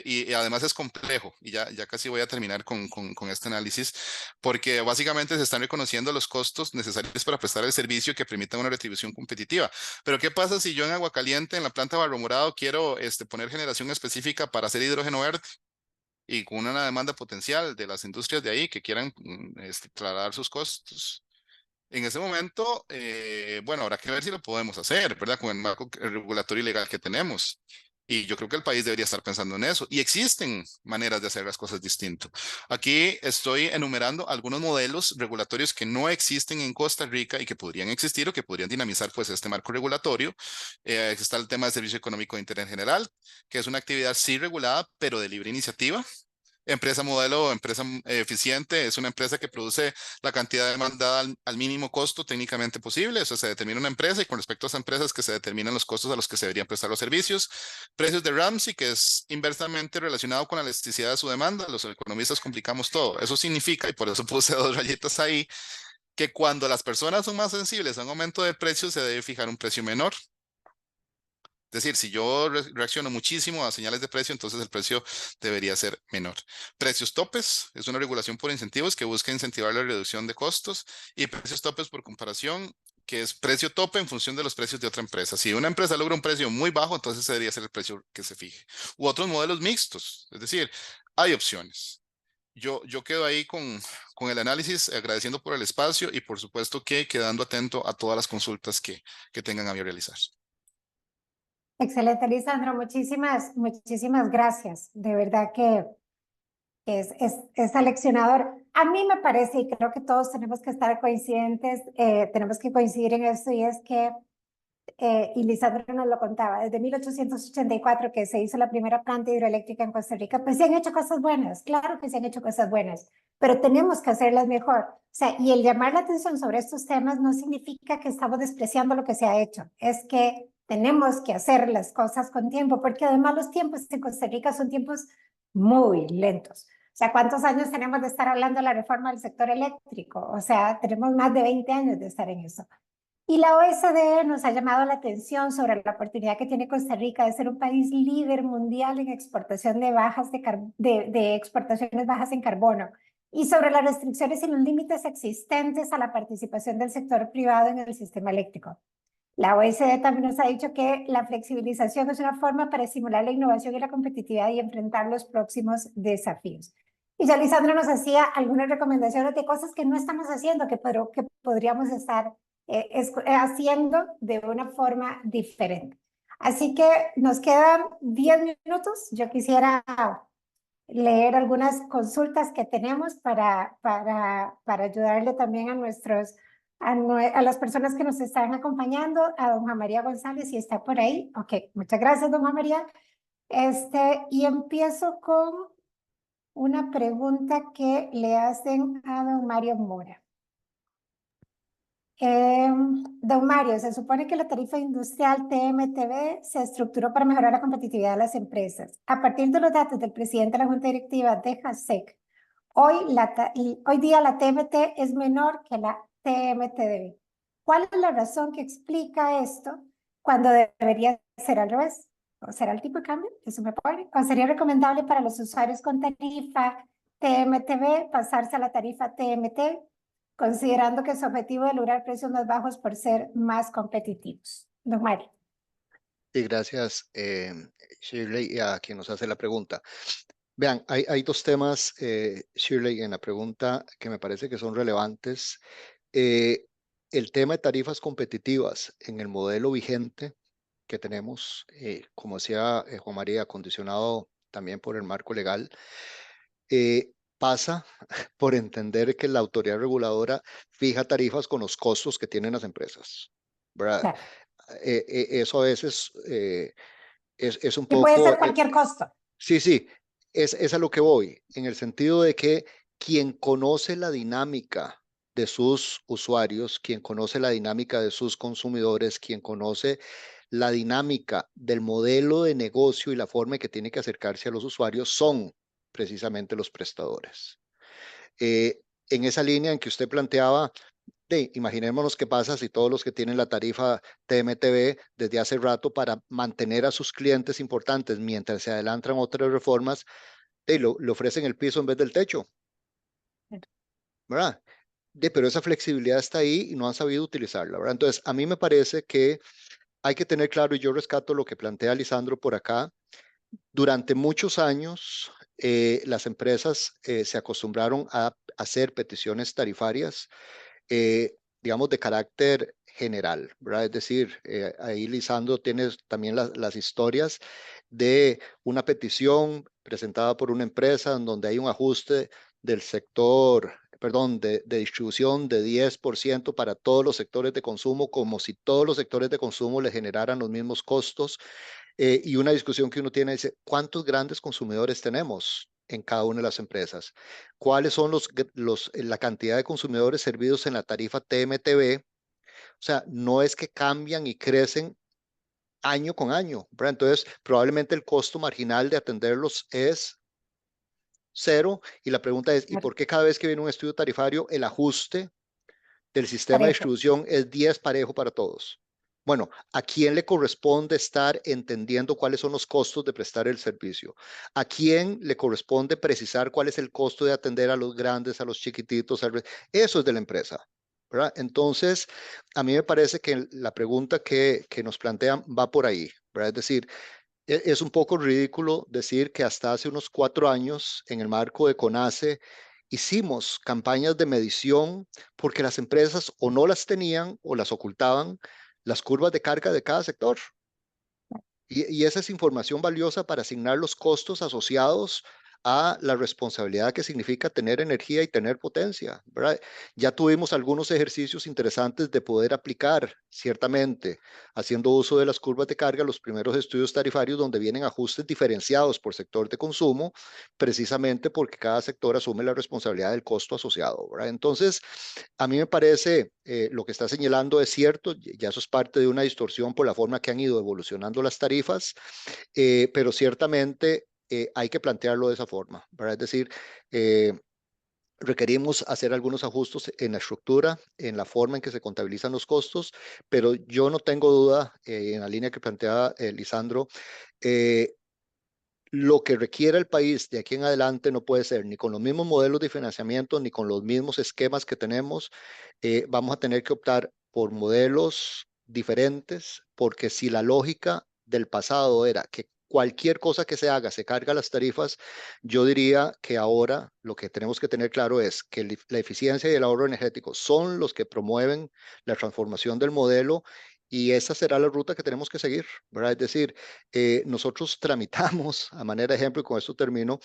Y además es complejo, y ya casi voy a terminar con este análisis, porque básicamente se están reconociendo los costos necesarios para prestar el servicio que permitan una retribución competitiva. Pero ¿qué pasa si yo en Agua Caliente, en la planta Barro Morado, quiero poner generación específica para hacer hidrógeno verde? Y con una demanda potencial de las industrias de ahí que quieran trasladar sus costos. En ese momento, bueno, habrá que ver si lo podemos hacer, ¿verdad? Con el marco regulatorio y legal que tenemos. Y yo creo que el país debería estar pensando en eso. Y existen maneras de hacer las cosas distinto. Aquí estoy enumerando algunos modelos regulatorios que no existen en Costa Rica y que podrían existir o que podrían dinamizar pues este marco regulatorio. Está el tema del servicio económico de interés general, que es una actividad sí regulada, pero de libre iniciativa. Empresa modelo, empresa eficiente, es una empresa que produce la cantidad demandada al mínimo costo técnicamente posible. Eso se determina una empresa y con respecto a esa empresa es que se determinan los costos a los que se deberían prestar los servicios. Precios de Ramsey, que es inversamente relacionado con la elasticidad de su demanda. Los economistas complicamos todo. Eso significa, y por eso puse 2 rayitas ahí, que cuando las personas son más sensibles a un aumento de precios, se debe fijar un precio menor. Es decir, si yo reacciono muchísimo a señales de precio, entonces el precio debería ser menor. Precios topes es una regulación por incentivos que busca incentivar la reducción de costos, y precios topes por comparación, que es precio tope en función de los precios de otra empresa. Si una empresa logra un precio muy bajo, entonces ese debería ser el precio que se fije. U otros modelos mixtos, es decir, hay opciones. Yo quedo ahí con el análisis, agradeciendo por el espacio y por supuesto que quedando atento a todas las consultas que tengan a bien realizar. Excelente, Lisandro. Muchísimas gracias. De verdad que es aleccionador. A mí me parece, y creo que todos tenemos que estar coincidentes, tenemos que coincidir en esto, y es que, y Lisandro nos lo contaba, desde 1884 que se hizo la primera planta hidroeléctrica en Costa Rica, pues se han hecho cosas buenas, claro que se han hecho cosas buenas, pero tenemos que hacerlas mejor. O sea, y el llamar la atención sobre estos temas no significa que estamos despreciando lo que se ha hecho, es que tenemos que hacer las cosas con tiempo, porque además los tiempos en Costa Rica son tiempos muy lentos. O sea, ¿cuántos años tenemos de estar hablando de la reforma del sector eléctrico? O sea, tenemos más de 20 años de estar en eso. Y la OECD nos ha llamado la atención sobre la oportunidad que tiene Costa Rica de ser un país líder mundial en exportación de exportaciones bajas en carbono, y sobre las restricciones y los límites existentes a la participación del sector privado en el sistema eléctrico. La OECD también nos ha dicho que la flexibilización es una forma para estimular la innovación y la competitividad y enfrentar los próximos desafíos. Y ya Lisandro nos hacía algunas recomendaciones de cosas que no estamos haciendo, que podríamos estar haciendo de una forma diferente. Así que nos quedan 10 minutos. Yo quisiera leer algunas consultas que tenemos para ayudarle también a las personas que nos están acompañando, a don Juan María González, si está por ahí. Ok, muchas gracias, don Juan María. Y empiezo con una pregunta que le hacen a don Mario Mora. Don Mario, se supone que la tarifa industrial TMTB se estructuró para mejorar la competitividad de las empresas. A partir de los datos del presidente de la Junta Directiva de JASEC, hoy día la TMT es menor que la TMTDB. ¿Cuál es la razón que explica esto cuando debería ser al revés? ¿O será el tipo de cambio? ¿Eso me pone? ¿O sería recomendable para los usuarios con tarifa TMTB pasarse a la tarifa TMT, considerando que su objetivo es lograr precios más bajos por ser más competitivos? Don Mario. Sí, gracias, Shirley, a quien nos hace la pregunta. Vean, hay dos temas, Shirley, en la pregunta que me parece que son relevantes. El tema de tarifas competitivas en el modelo vigente que tenemos, como decía Juan María, condicionado también por el marco legal, pasa por entender que la autoridad reguladora fija tarifas con los costos que tienen las empresas, ¿verdad? Claro. Eso a veces es un Y puede poco... ser cualquier costo. Sí, es a lo que voy, en el sentido de que quien conoce la dinámica de sus usuarios, quien conoce la dinámica de sus consumidores, quien conoce la dinámica del modelo de negocio y la forma en que tiene que acercarse a los usuarios son precisamente los prestadores. En esa línea en que usted planteaba, imaginémonos qué pasa si todos los que tienen la tarifa TMTB desde hace rato para mantener a sus clientes importantes mientras se adelantan otras reformas, le ofrecen el piso en vez del techo, ¿verdad? Pero esa flexibilidad está ahí y no han sabido utilizarla, ¿verdad? Entonces, a mí me parece que hay que tener claro, y yo rescato lo que plantea Lisandro por acá, durante muchos años las empresas se acostumbraron a hacer peticiones tarifarias, digamos, de carácter general, ¿verdad? Es decir, ahí Lisandro tiene también las historias de una petición presentada por una empresa en donde hay un ajuste del sector, perdón, de distribución de 10% para todos los sectores de consumo, como si todos los sectores de consumo le generaran los mismos costos. Y una discusión que uno tiene es, ¿cuántos grandes consumidores tenemos en cada una de las empresas? ¿Cuáles son la cantidad de consumidores servidos en la tarifa TMTB? O sea, no es que cambian y crecen año con año, ¿verdad? Entonces, probablemente el costo marginal de atenderlos es cero. Y la pregunta es, ¿y por qué cada vez que viene un estudio tarifario, el ajuste del sistema de distribución es 10 parejo para todos? Bueno, ¿a quién le corresponde estar entendiendo cuáles son los costos de prestar el servicio? ¿A quién le corresponde precisar cuál es el costo de atender a los grandes, a los chiquititos? Eso es de la empresa, ¿verdad? Entonces, a mí me parece que la pregunta que nos plantean va por ahí, ¿verdad? Es decir, es un poco ridículo decir que hasta hace unos 4 años, en el marco de CONACE, hicimos campañas de medición porque las empresas o no las tenían o las ocultaban, las curvas de carga de cada sector. Y esa es información valiosa para asignar los costos asociados a la responsabilidad que significa tener energía y tener potencia, ¿verdad? Ya tuvimos algunos ejercicios interesantes de poder aplicar, ciertamente, haciendo uso de las curvas de carga, los primeros estudios tarifarios donde vienen ajustes diferenciados por sector de consumo, precisamente porque cada sector asume la responsabilidad del costo asociado, ¿verdad? Entonces, a mí me parece, lo que está señalando es cierto, ya eso es parte de una distorsión por la forma que han ido evolucionando las tarifas, pero ciertamente hay que plantearlo de esa forma, ¿verdad? Es decir, requerimos hacer algunos ajustes en la estructura, en la forma en que se contabilizan los costos, pero yo no tengo duda, en la línea que planteaba Lisandro, lo que requiere el país de aquí en adelante no puede ser ni con los mismos modelos de financiamiento, ni con los mismos esquemas que tenemos. Vamos a tener que optar por modelos diferentes, porque si la lógica del pasado era que cualquier cosa que se haga se carga las tarifas, yo diría que ahora lo que tenemos que tener claro es que la eficiencia y el ahorro energético son los que promueven la transformación del modelo, y esa será la ruta que tenemos que seguir, ¿verdad? Es decir, nosotros tramitamos, a manera de ejemplo, y con esto termino,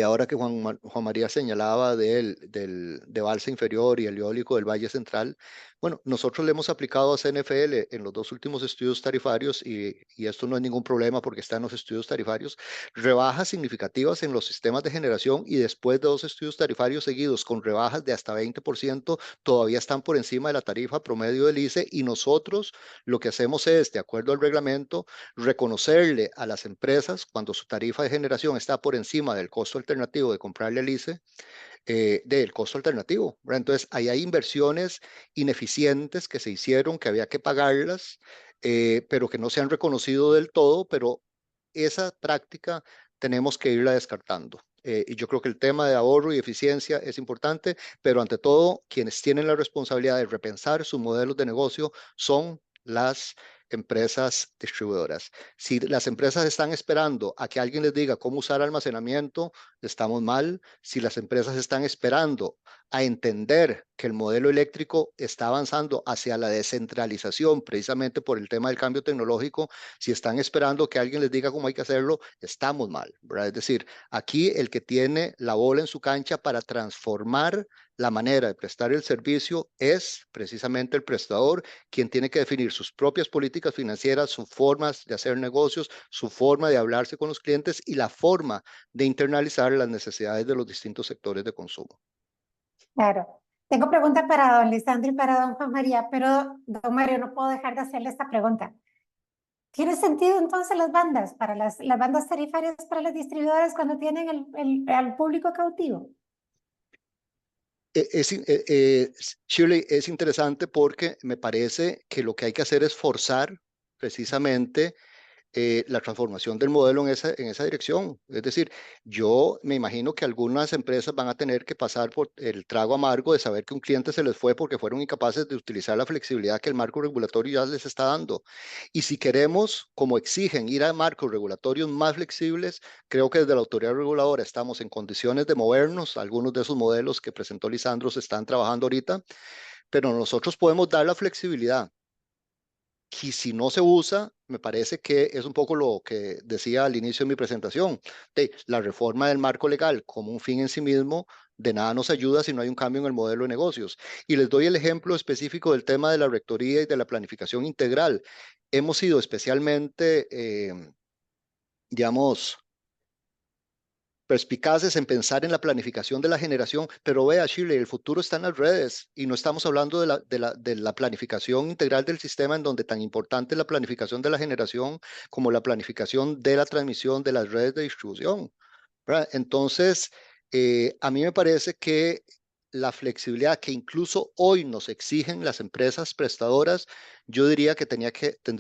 ahora que Juan María señalaba de Balsa Inferior y el eólico del Valle Central, bueno, nosotros le hemos aplicado a CNFL en los 2 últimos estudios tarifarios, y esto no es ningún problema porque está en los estudios tarifarios, rebajas significativas en los sistemas de generación, y después de 2 estudios tarifarios seguidos con rebajas de hasta 20%, todavía están por encima de la tarifa promedio del ICE, y nosotros lo que hacemos es, de acuerdo al reglamento, reconocerle a las empresas cuando su tarifa de generación está por encima del costo alternativo de comprarle al ICE, del costo alternativo, ¿verdad? Entonces, ahí hay inversiones ineficientes que se hicieron, que había que pagarlas, pero que no se han reconocido del todo, pero esa práctica tenemos que irla descartando. Y yo creo que el tema de ahorro y eficiencia es importante, pero ante todo, quienes tienen la responsabilidad de repensar sus modelos de negocio son las empresas distribuidoras. Si las empresas están esperando a que alguien les diga cómo usar almacenamiento, estamos mal. Si las empresas están esperando a entender que el modelo eléctrico está avanzando hacia la descentralización, precisamente por el tema del cambio tecnológico, si están esperando que alguien les diga cómo hay que hacerlo, estamos mal, ¿verdad? Es decir, aquí el que tiene la bola en su cancha para transformar la manera de prestar el servicio es precisamente el prestador, quien tiene que definir sus propias políticas financieras, sus formas de hacer negocios, su forma de hablarse con los clientes y la forma de internalizar las necesidades de los distintos sectores de consumo. Claro. Tengo pregunta para don Lisandro y para don Juan María, pero don Mario, no puedo dejar de hacerle esta pregunta. ¿Tiene sentido entonces las bandas, para las bandas tarifarias para las distribuidoras cuando tienen al público cautivo? Shirley, es interesante porque me parece que lo que hay que hacer es forzar precisamente la transformación del modelo en esa dirección. Es decir, yo me imagino que algunas empresas van a tener que pasar por el trago amargo de saber que un cliente se les fue porque fueron incapaces de utilizar la flexibilidad que el marco regulatorio ya les está dando. Y si queremos, como exigen, ir a marcos regulatorios más flexibles, creo que desde la autoridad reguladora estamos en condiciones de movernos. Algunos de esos modelos que presentó Lisandro se están trabajando ahorita, pero nosotros podemos dar la flexibilidad. Y si no se usa, me parece que es un poco lo que decía al inicio de mi presentación, de la reforma del marco legal como un fin en sí mismo, de nada nos ayuda si no hay un cambio en el modelo de negocios. Y les doy el ejemplo específico del tema de la rectoría y de la planificación integral. Hemos sido especialmente, digamos, perspicaces en pensar en la planificación de la generación, pero vea, Shirley, el futuro está en las redes y no estamos hablando de la planificación integral del sistema, en donde tan importante es la planificación de la generación como la planificación de la transmisión de las redes de distribución, ¿verdad? Entonces, a mí me parece que la flexibilidad que incluso hoy nos exigen las empresas prestadoras, yo diría que tendría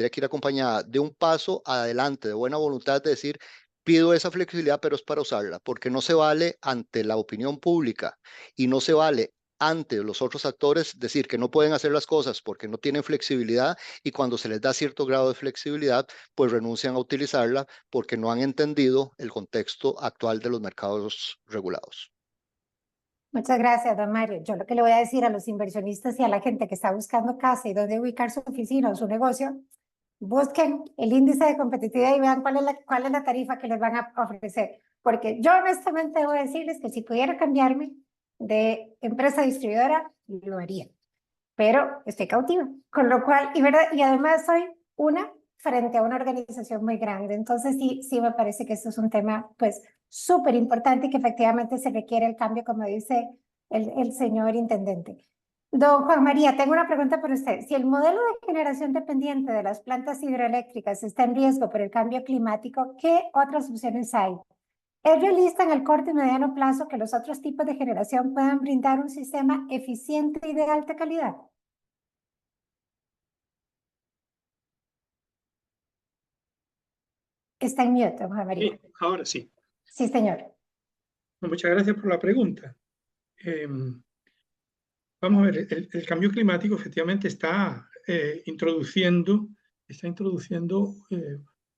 que ir acompañada de un paso adelante, de buena voluntad, de decir, pido esa flexibilidad, pero es para usarla, porque no se vale ante la opinión pública y no se vale ante los otros actores decir que no pueden hacer las cosas porque no tienen flexibilidad, y cuando se les da cierto grado de flexibilidad, pues renuncian a utilizarla porque no han entendido el contexto actual de los mercados regulados. Muchas gracias, don Mario. Yo lo que le voy a decir a los inversionistas y a la gente que está buscando casa y dónde ubicar su oficina o su negocio busquen el índice de competitividad y vean cuál es la tarifa que les van a ofrecer. Porque yo honestamente debo decirles que si pudiera cambiarme de empresa distribuidora, lo haría. Pero estoy cautiva, con lo cual, y además soy una frente a una organización muy grande. Entonces sí me parece que esto es un tema pues súper importante y que efectivamente se requiere el cambio, como dice el señor intendente. Don Juan María, tengo una pregunta para usted. Si el modelo de generación dependiente de las plantas hidroeléctricas está en riesgo por el cambio climático, ¿qué otras opciones hay? ¿Es realista en el corto y mediano plazo que los otros tipos de generación puedan brindar un sistema eficiente y de alta calidad? Está en mute, Juan María. Sí, ahora sí. Sí, señor. Muchas gracias por la pregunta. Vamos a ver, el cambio climático efectivamente está introduciendo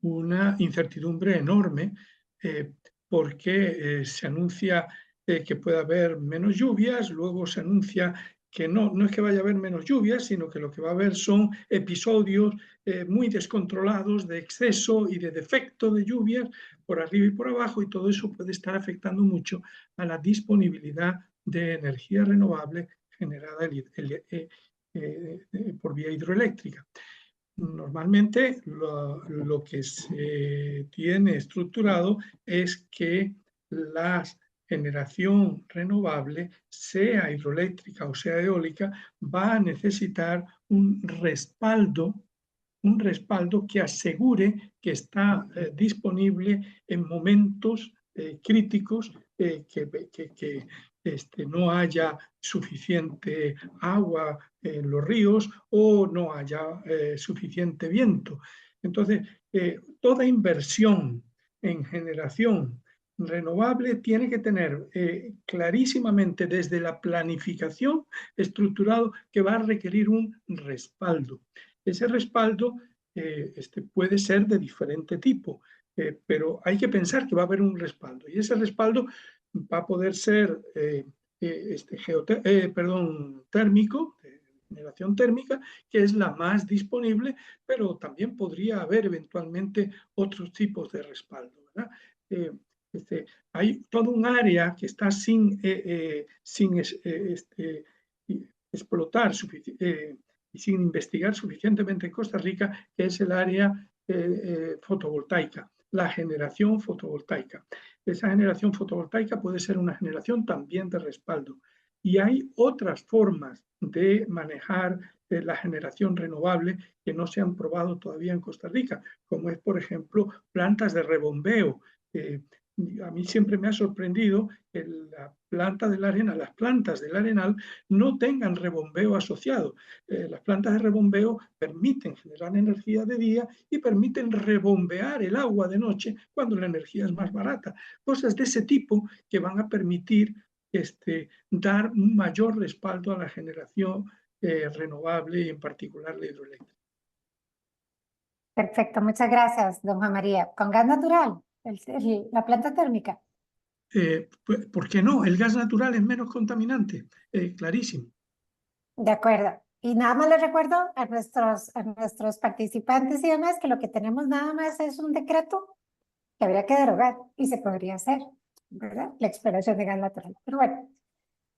una incertidumbre enorme porque se anuncia que puede haber menos lluvias, luego se anuncia que no es que vaya a haber menos lluvias, sino que lo que va a haber son episodios muy descontrolados de exceso y de defecto de lluvias por arriba y por abajo, y todo eso puede estar afectando mucho a la disponibilidad de energía renovable generada por vía hidroeléctrica. Normalmente lo que se tiene estructurado es que la generación renovable, sea hidroeléctrica o sea eólica, va a necesitar un respaldo que asegure que está disponible en momentos críticos, que no haya suficiente agua en los ríos o no haya suficiente viento. Entonces, toda inversión en generación renovable tiene que tener clarísimamente desde la planificación estructurado que va a requerir un respaldo. Ese respaldo puede ser de diferente tipo, pero hay que pensar que va a haber un respaldo, y ese respaldo va a poder ser térmico, de generación térmica, que es la más disponible, pero también podría haber eventualmente otros tipos de respaldo, ¿verdad? Hay todo un área que está sin explotar y sin investigar suficientemente en Costa Rica, que es el área fotovoltaica, la generación fotovoltaica. Esa generación fotovoltaica puede ser una generación también de respaldo. Y hay otras formas de manejar la generación renovable que no se han probado todavía en Costa Rica, como es, por ejemplo, plantas de rebombeo. A mí siempre me ha sorprendido que las plantas del Arenal no tengan rebombeo asociado. Las plantas de rebombeo permiten generar energía de día y permiten rebombear el agua de noche cuando la energía es más barata. Cosas de ese tipo que van a permitir dar un mayor respaldo a la generación renovable y en particular la hidroeléctrica. Perfecto, muchas gracias, don Juan María. ¿Con gas natural? La planta térmica. ¿Por qué no? El gas natural es menos contaminante, clarísimo. De acuerdo. Y nada más les recuerdo a nuestros participantes y demás que lo que tenemos nada más es un decreto que habría que derogar y se podría hacer, ¿verdad? La exploración de gas natural. Pero bueno.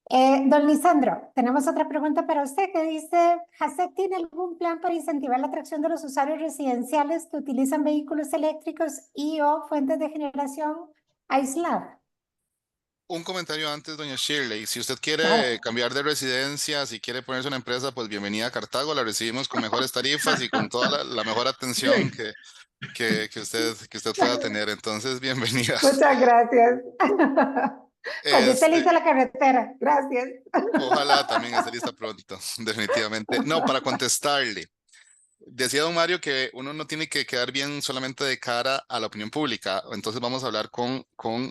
Don Lisandro, tenemos otra pregunta para usted que dice, ¿JASEC tiene algún plan para incentivar la atracción de los usuarios residenciales que utilizan vehículos eléctricos y o fuentes de generación aislada? Un comentario antes, doña Shirley. Si usted quiere Claro. cambiar de residencia, si quiere ponerse una empresa, pues bienvenida a Cartago. La recibimos con mejores tarifas y con toda la mejor atención Bien. que usted pueda tener. Entonces, bienvenida. Muchas gracias. Cuando esté Este, lista la carretera. Gracias. Ojalá también esté lista pronto, definitivamente. No, para contestarle. Decía don Mario que uno no tiene que quedar bien solamente de cara a la opinión pública, entonces vamos a hablar con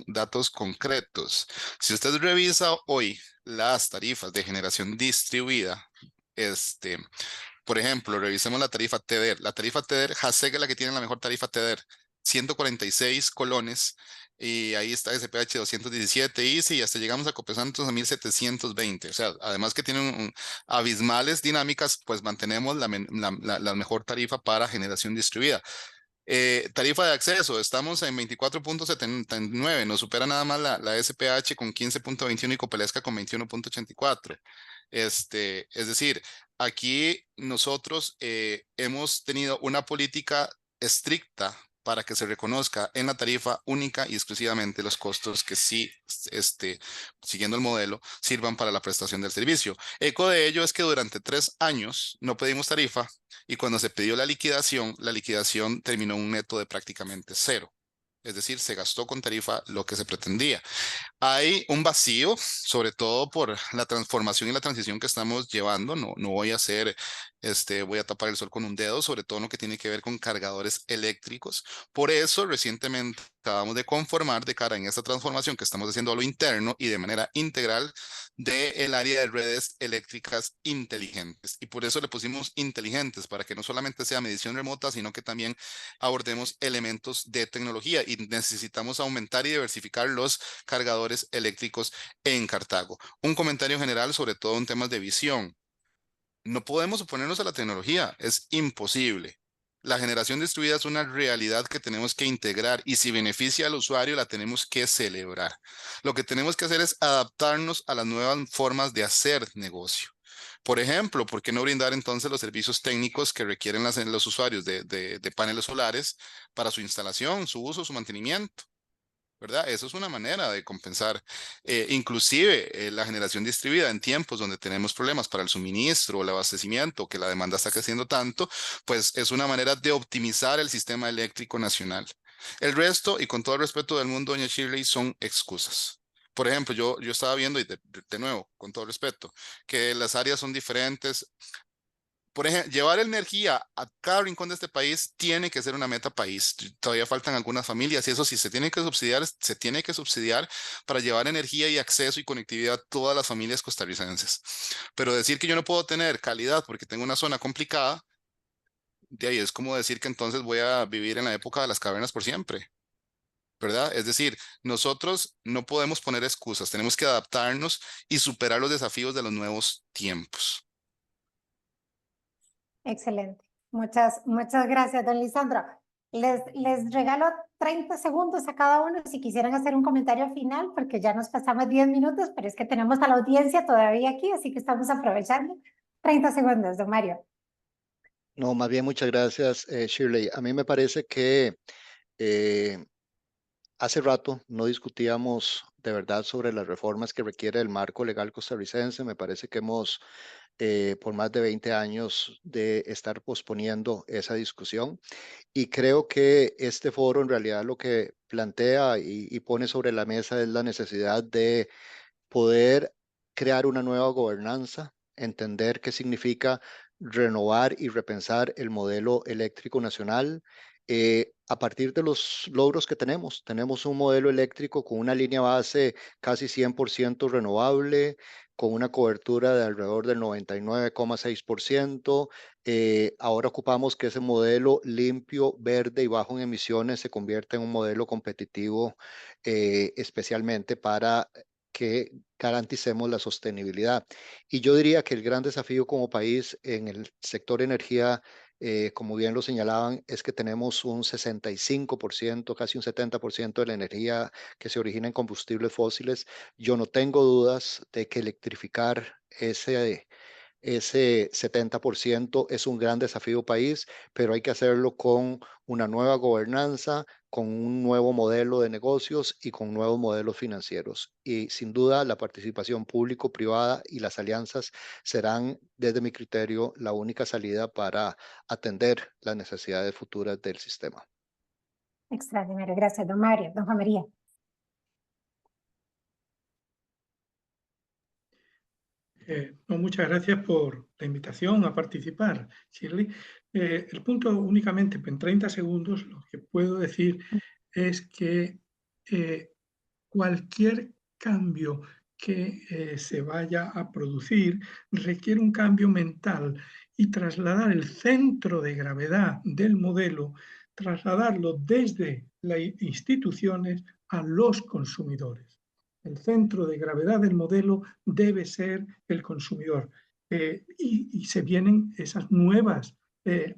datos concretos. Si usted revisa hoy las tarifas de generación distribuida, por ejemplo, revisemos la tarifa TEDER. La tarifa TEDER, JASEC es la que tiene la mejor tarifa TEDER, 146 colones Y ahí está SPH 217 ICE y hasta llegamos a Copesantos a 1720. O sea, además que tienen abismales dinámicas, pues mantenemos la mejor tarifa para generación distribuida. Tarifa de acceso, estamos en 24.79, nos supera nada más la SPH con 15.21 y Copelesca con 21.84. Es decir, aquí nosotros hemos tenido una política estricta para que se reconozca en la tarifa única y exclusivamente los costos que sí, siguiendo el modelo, sirvan para la prestación del servicio. Eco de ello es que durante 3 años no pedimos tarifa y cuando se pidió la liquidación terminó un neto de prácticamente cero. Es decir, se gastó con tarifa lo que se pretendía. Hay un vacío, sobre todo por la transformación y la transición que estamos llevando. No voy a hacer, voy a tapar el sol con un dedo, sobre todo en lo que tiene que ver con cargadores eléctricos. Por eso, recientemente acabamos de conformar de cara en esta transformación que estamos haciendo a lo interno y de manera integral del área de redes eléctricas inteligentes. Y por eso le pusimos inteligentes, para que no solamente sea medición remota, sino que también abordemos elementos de tecnología y necesitamos aumentar y diversificar los cargadores eléctricos en Cartago. Un comentario general sobre todo en temas de visión. No podemos oponernos a la tecnología, es imposible. La generación distribuida es una realidad que tenemos que integrar y si beneficia al usuario la tenemos que celebrar. Lo que tenemos que hacer es adaptarnos a las nuevas formas de hacer negocio. Por ejemplo, ¿por qué no brindar entonces los servicios técnicos que requieren los usuarios de paneles solares para su instalación, su uso, su mantenimiento? ¿Verdad? Eso es una manera de compensar. Inclusive la generación distribuida en tiempos donde tenemos problemas para el suministro o el abastecimiento, que la demanda está creciendo tanto, pues es una manera de optimizar el sistema eléctrico nacional. El resto, y con todo el respeto del mundo, doña Shirley, son excusas. Por ejemplo, yo estaba viendo, y de nuevo, con todo respeto, que las áreas son diferentes. Por ejemplo, llevar energía a cada rincón de este país tiene que ser una meta país. Todavía faltan algunas familias y eso sí se tiene que subsidiar para llevar energía y acceso y conectividad a todas las familias costarricenses. Pero decir que yo no puedo tener calidad porque tengo una zona complicada, de ahí es como decir que entonces voy a vivir en la época de las cavernas por siempre. ¿Verdad? Es decir, nosotros no podemos poner excusas, tenemos que adaptarnos y superar los desafíos de los nuevos tiempos. Excelente. Muchas gracias, don Lisandro. Les regalo 30 segundos a cada uno si quisieran hacer un comentario final, porque ya nos pasamos 10 minutos, pero es que tenemos a la audiencia todavía aquí, así que estamos aprovechando. 30 segundos, don Mario. No, más bien muchas gracias, Shirley. A mí me parece que hace rato no discutíamos de verdad sobre las reformas que requiere el marco legal costarricense. Me parece que hemos por más de 20 años de estar posponiendo esa discusión. Y creo que este foro en realidad lo que plantea y pone sobre la mesa es la necesidad de poder crear una nueva gobernanza, entender qué significa renovar y repensar el modelo eléctrico nacional. A partir de los logros que tenemos un modelo eléctrico con una línea base casi 100% renovable, con una cobertura de alrededor del 99,6%. Ahora ocupamos que ese modelo limpio, verde y bajo en emisiones se convierta en un modelo competitivo, especialmente para que garanticemos la sostenibilidad. Y yo diría que el gran desafío como país en el sector energía, como bien lo señalaban, es que tenemos un 65%, casi un 70% de la energía que se origina en combustibles fósiles. Yo no tengo dudas de que electrificar ese 70% es un gran desafío país, pero hay que hacerlo con una nueva gobernanza, con un nuevo modelo de negocios y con nuevos modelos financieros. Y sin duda la participación público-privada y las alianzas serán, desde mi criterio, la única salida para atender las necesidades futuras del sistema. Extraordinario. Gracias, don Mario. Don Juan María. No, muchas gracias por la invitación a participar, Shirley. El punto únicamente en 30 segundos, lo que puedo decir es que cualquier cambio que se vaya a producir requiere un cambio mental y trasladar el centro de gravedad del modelo trasladarlo desde las instituciones a los consumidores. El centro de gravedad del modelo debe ser el consumidor. Y se vienen esas nuevas,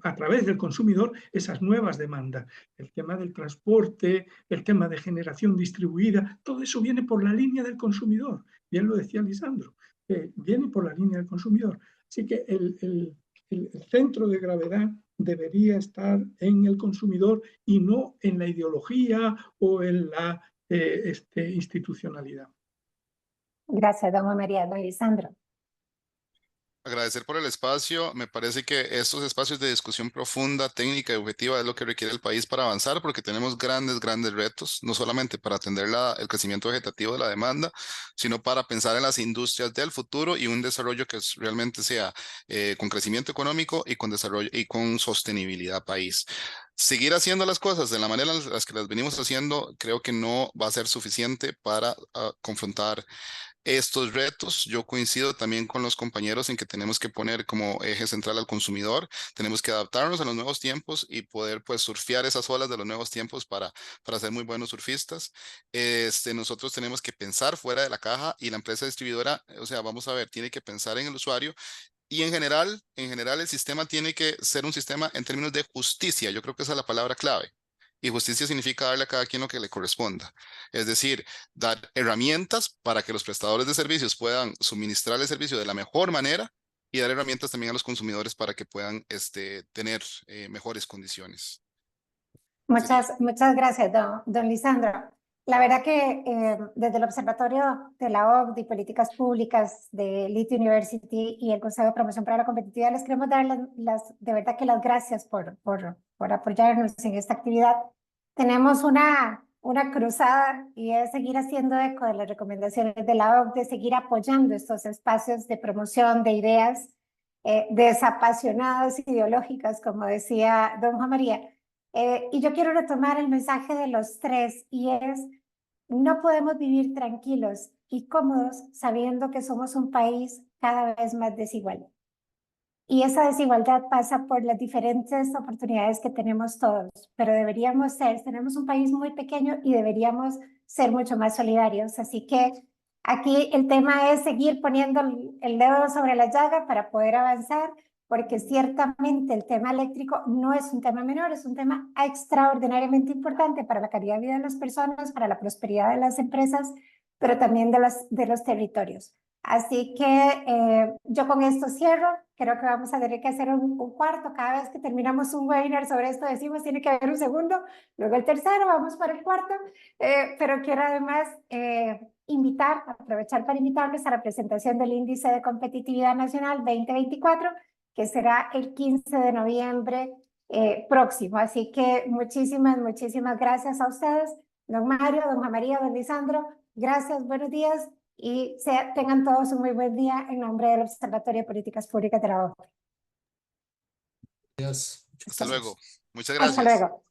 a través del consumidor, esas nuevas demandas. El tema del transporte, el tema de generación distribuida, todo eso viene por la línea del consumidor. Bien lo decía Lisandro, viene por la línea del consumidor. Así que el centro de gravedad debería estar en el consumidor y no en la ideología o en la institucionalidad. Gracias, don María. Don Lisandro. Agradecer por el espacio. Me parece que estos espacios de discusión profunda, técnica y objetiva es lo que requiere el país para avanzar, porque tenemos grandes retos, no solamente para atender el crecimiento vegetativo de la demanda, sino para pensar en las industrias del futuro y un desarrollo que realmente sea con crecimiento económico y con desarrollo y con sostenibilidad país. Seguir haciendo las cosas de la manera en las que las venimos haciendo, creo que no va a ser suficiente para confrontar estos retos. Yo coincido también con los compañeros en que tenemos que poner como eje central al consumidor, tenemos que adaptarnos a los nuevos tiempos y poder pues surfear esas olas de los nuevos tiempos para ser muy buenos surfistas. Nosotros tenemos que pensar fuera de la caja y la empresa distribuidora, o sea, vamos a ver, tiene que pensar en el usuario. Y en general el sistema tiene que ser un sistema en términos de justicia. Yo creo que esa es la palabra clave. Y justicia significa darle a cada quien lo que le corresponda. Es decir, dar herramientas para que los prestadores de servicios puedan suministrar el servicio de la mejor manera y dar herramientas también a los consumidores para que puedan tener mejores condiciones. Muchas gracias, don Lisandro. La verdad que desde el Observatorio de la OCDE y Políticas Públicas de Leeds University y el Consejo de Promoción para la Competitividad les queremos dar de verdad que las gracias por apoyarnos en esta actividad. Tenemos una cruzada y es seguir haciendo eco de las recomendaciones de la OCDE, seguir apoyando estos espacios de promoción de ideas desapasionadas, ideológicas, como decía don Juan María. Y yo quiero retomar el mensaje de los tres y es, no podemos vivir tranquilos y cómodos sabiendo que somos un país cada vez más desigual. Y esa desigualdad pasa por las diferentes oportunidades que tenemos todos, pero tenemos un país muy pequeño y deberíamos ser mucho más solidarios. Así que aquí el tema es seguir poniendo el dedo sobre la llaga para poder avanzar, porque ciertamente el tema eléctrico no es un tema menor, es un tema extraordinariamente importante para la calidad de vida de las personas, para la prosperidad de las empresas, pero también de los territorios. Así que yo con esto cierro. Creo que vamos a tener que hacer un cuarto. Cada vez que terminamos un webinar sobre esto decimos tiene que haber un segundo, luego el tercero, vamos para el cuarto. Pero quiero además aprovechar para invitarles a la presentación del Índice de Competitividad Nacional 2024, que será el 15 de noviembre próximo. Así que muchísimas gracias a ustedes, don Mario, don Juan María, don Lisandro. Gracias, buenos días. Y tengan todos un muy buen día en nombre del Observatorio de Políticas Públicas de la OCDE. Hasta luego. Muchas Hasta gracias. luego.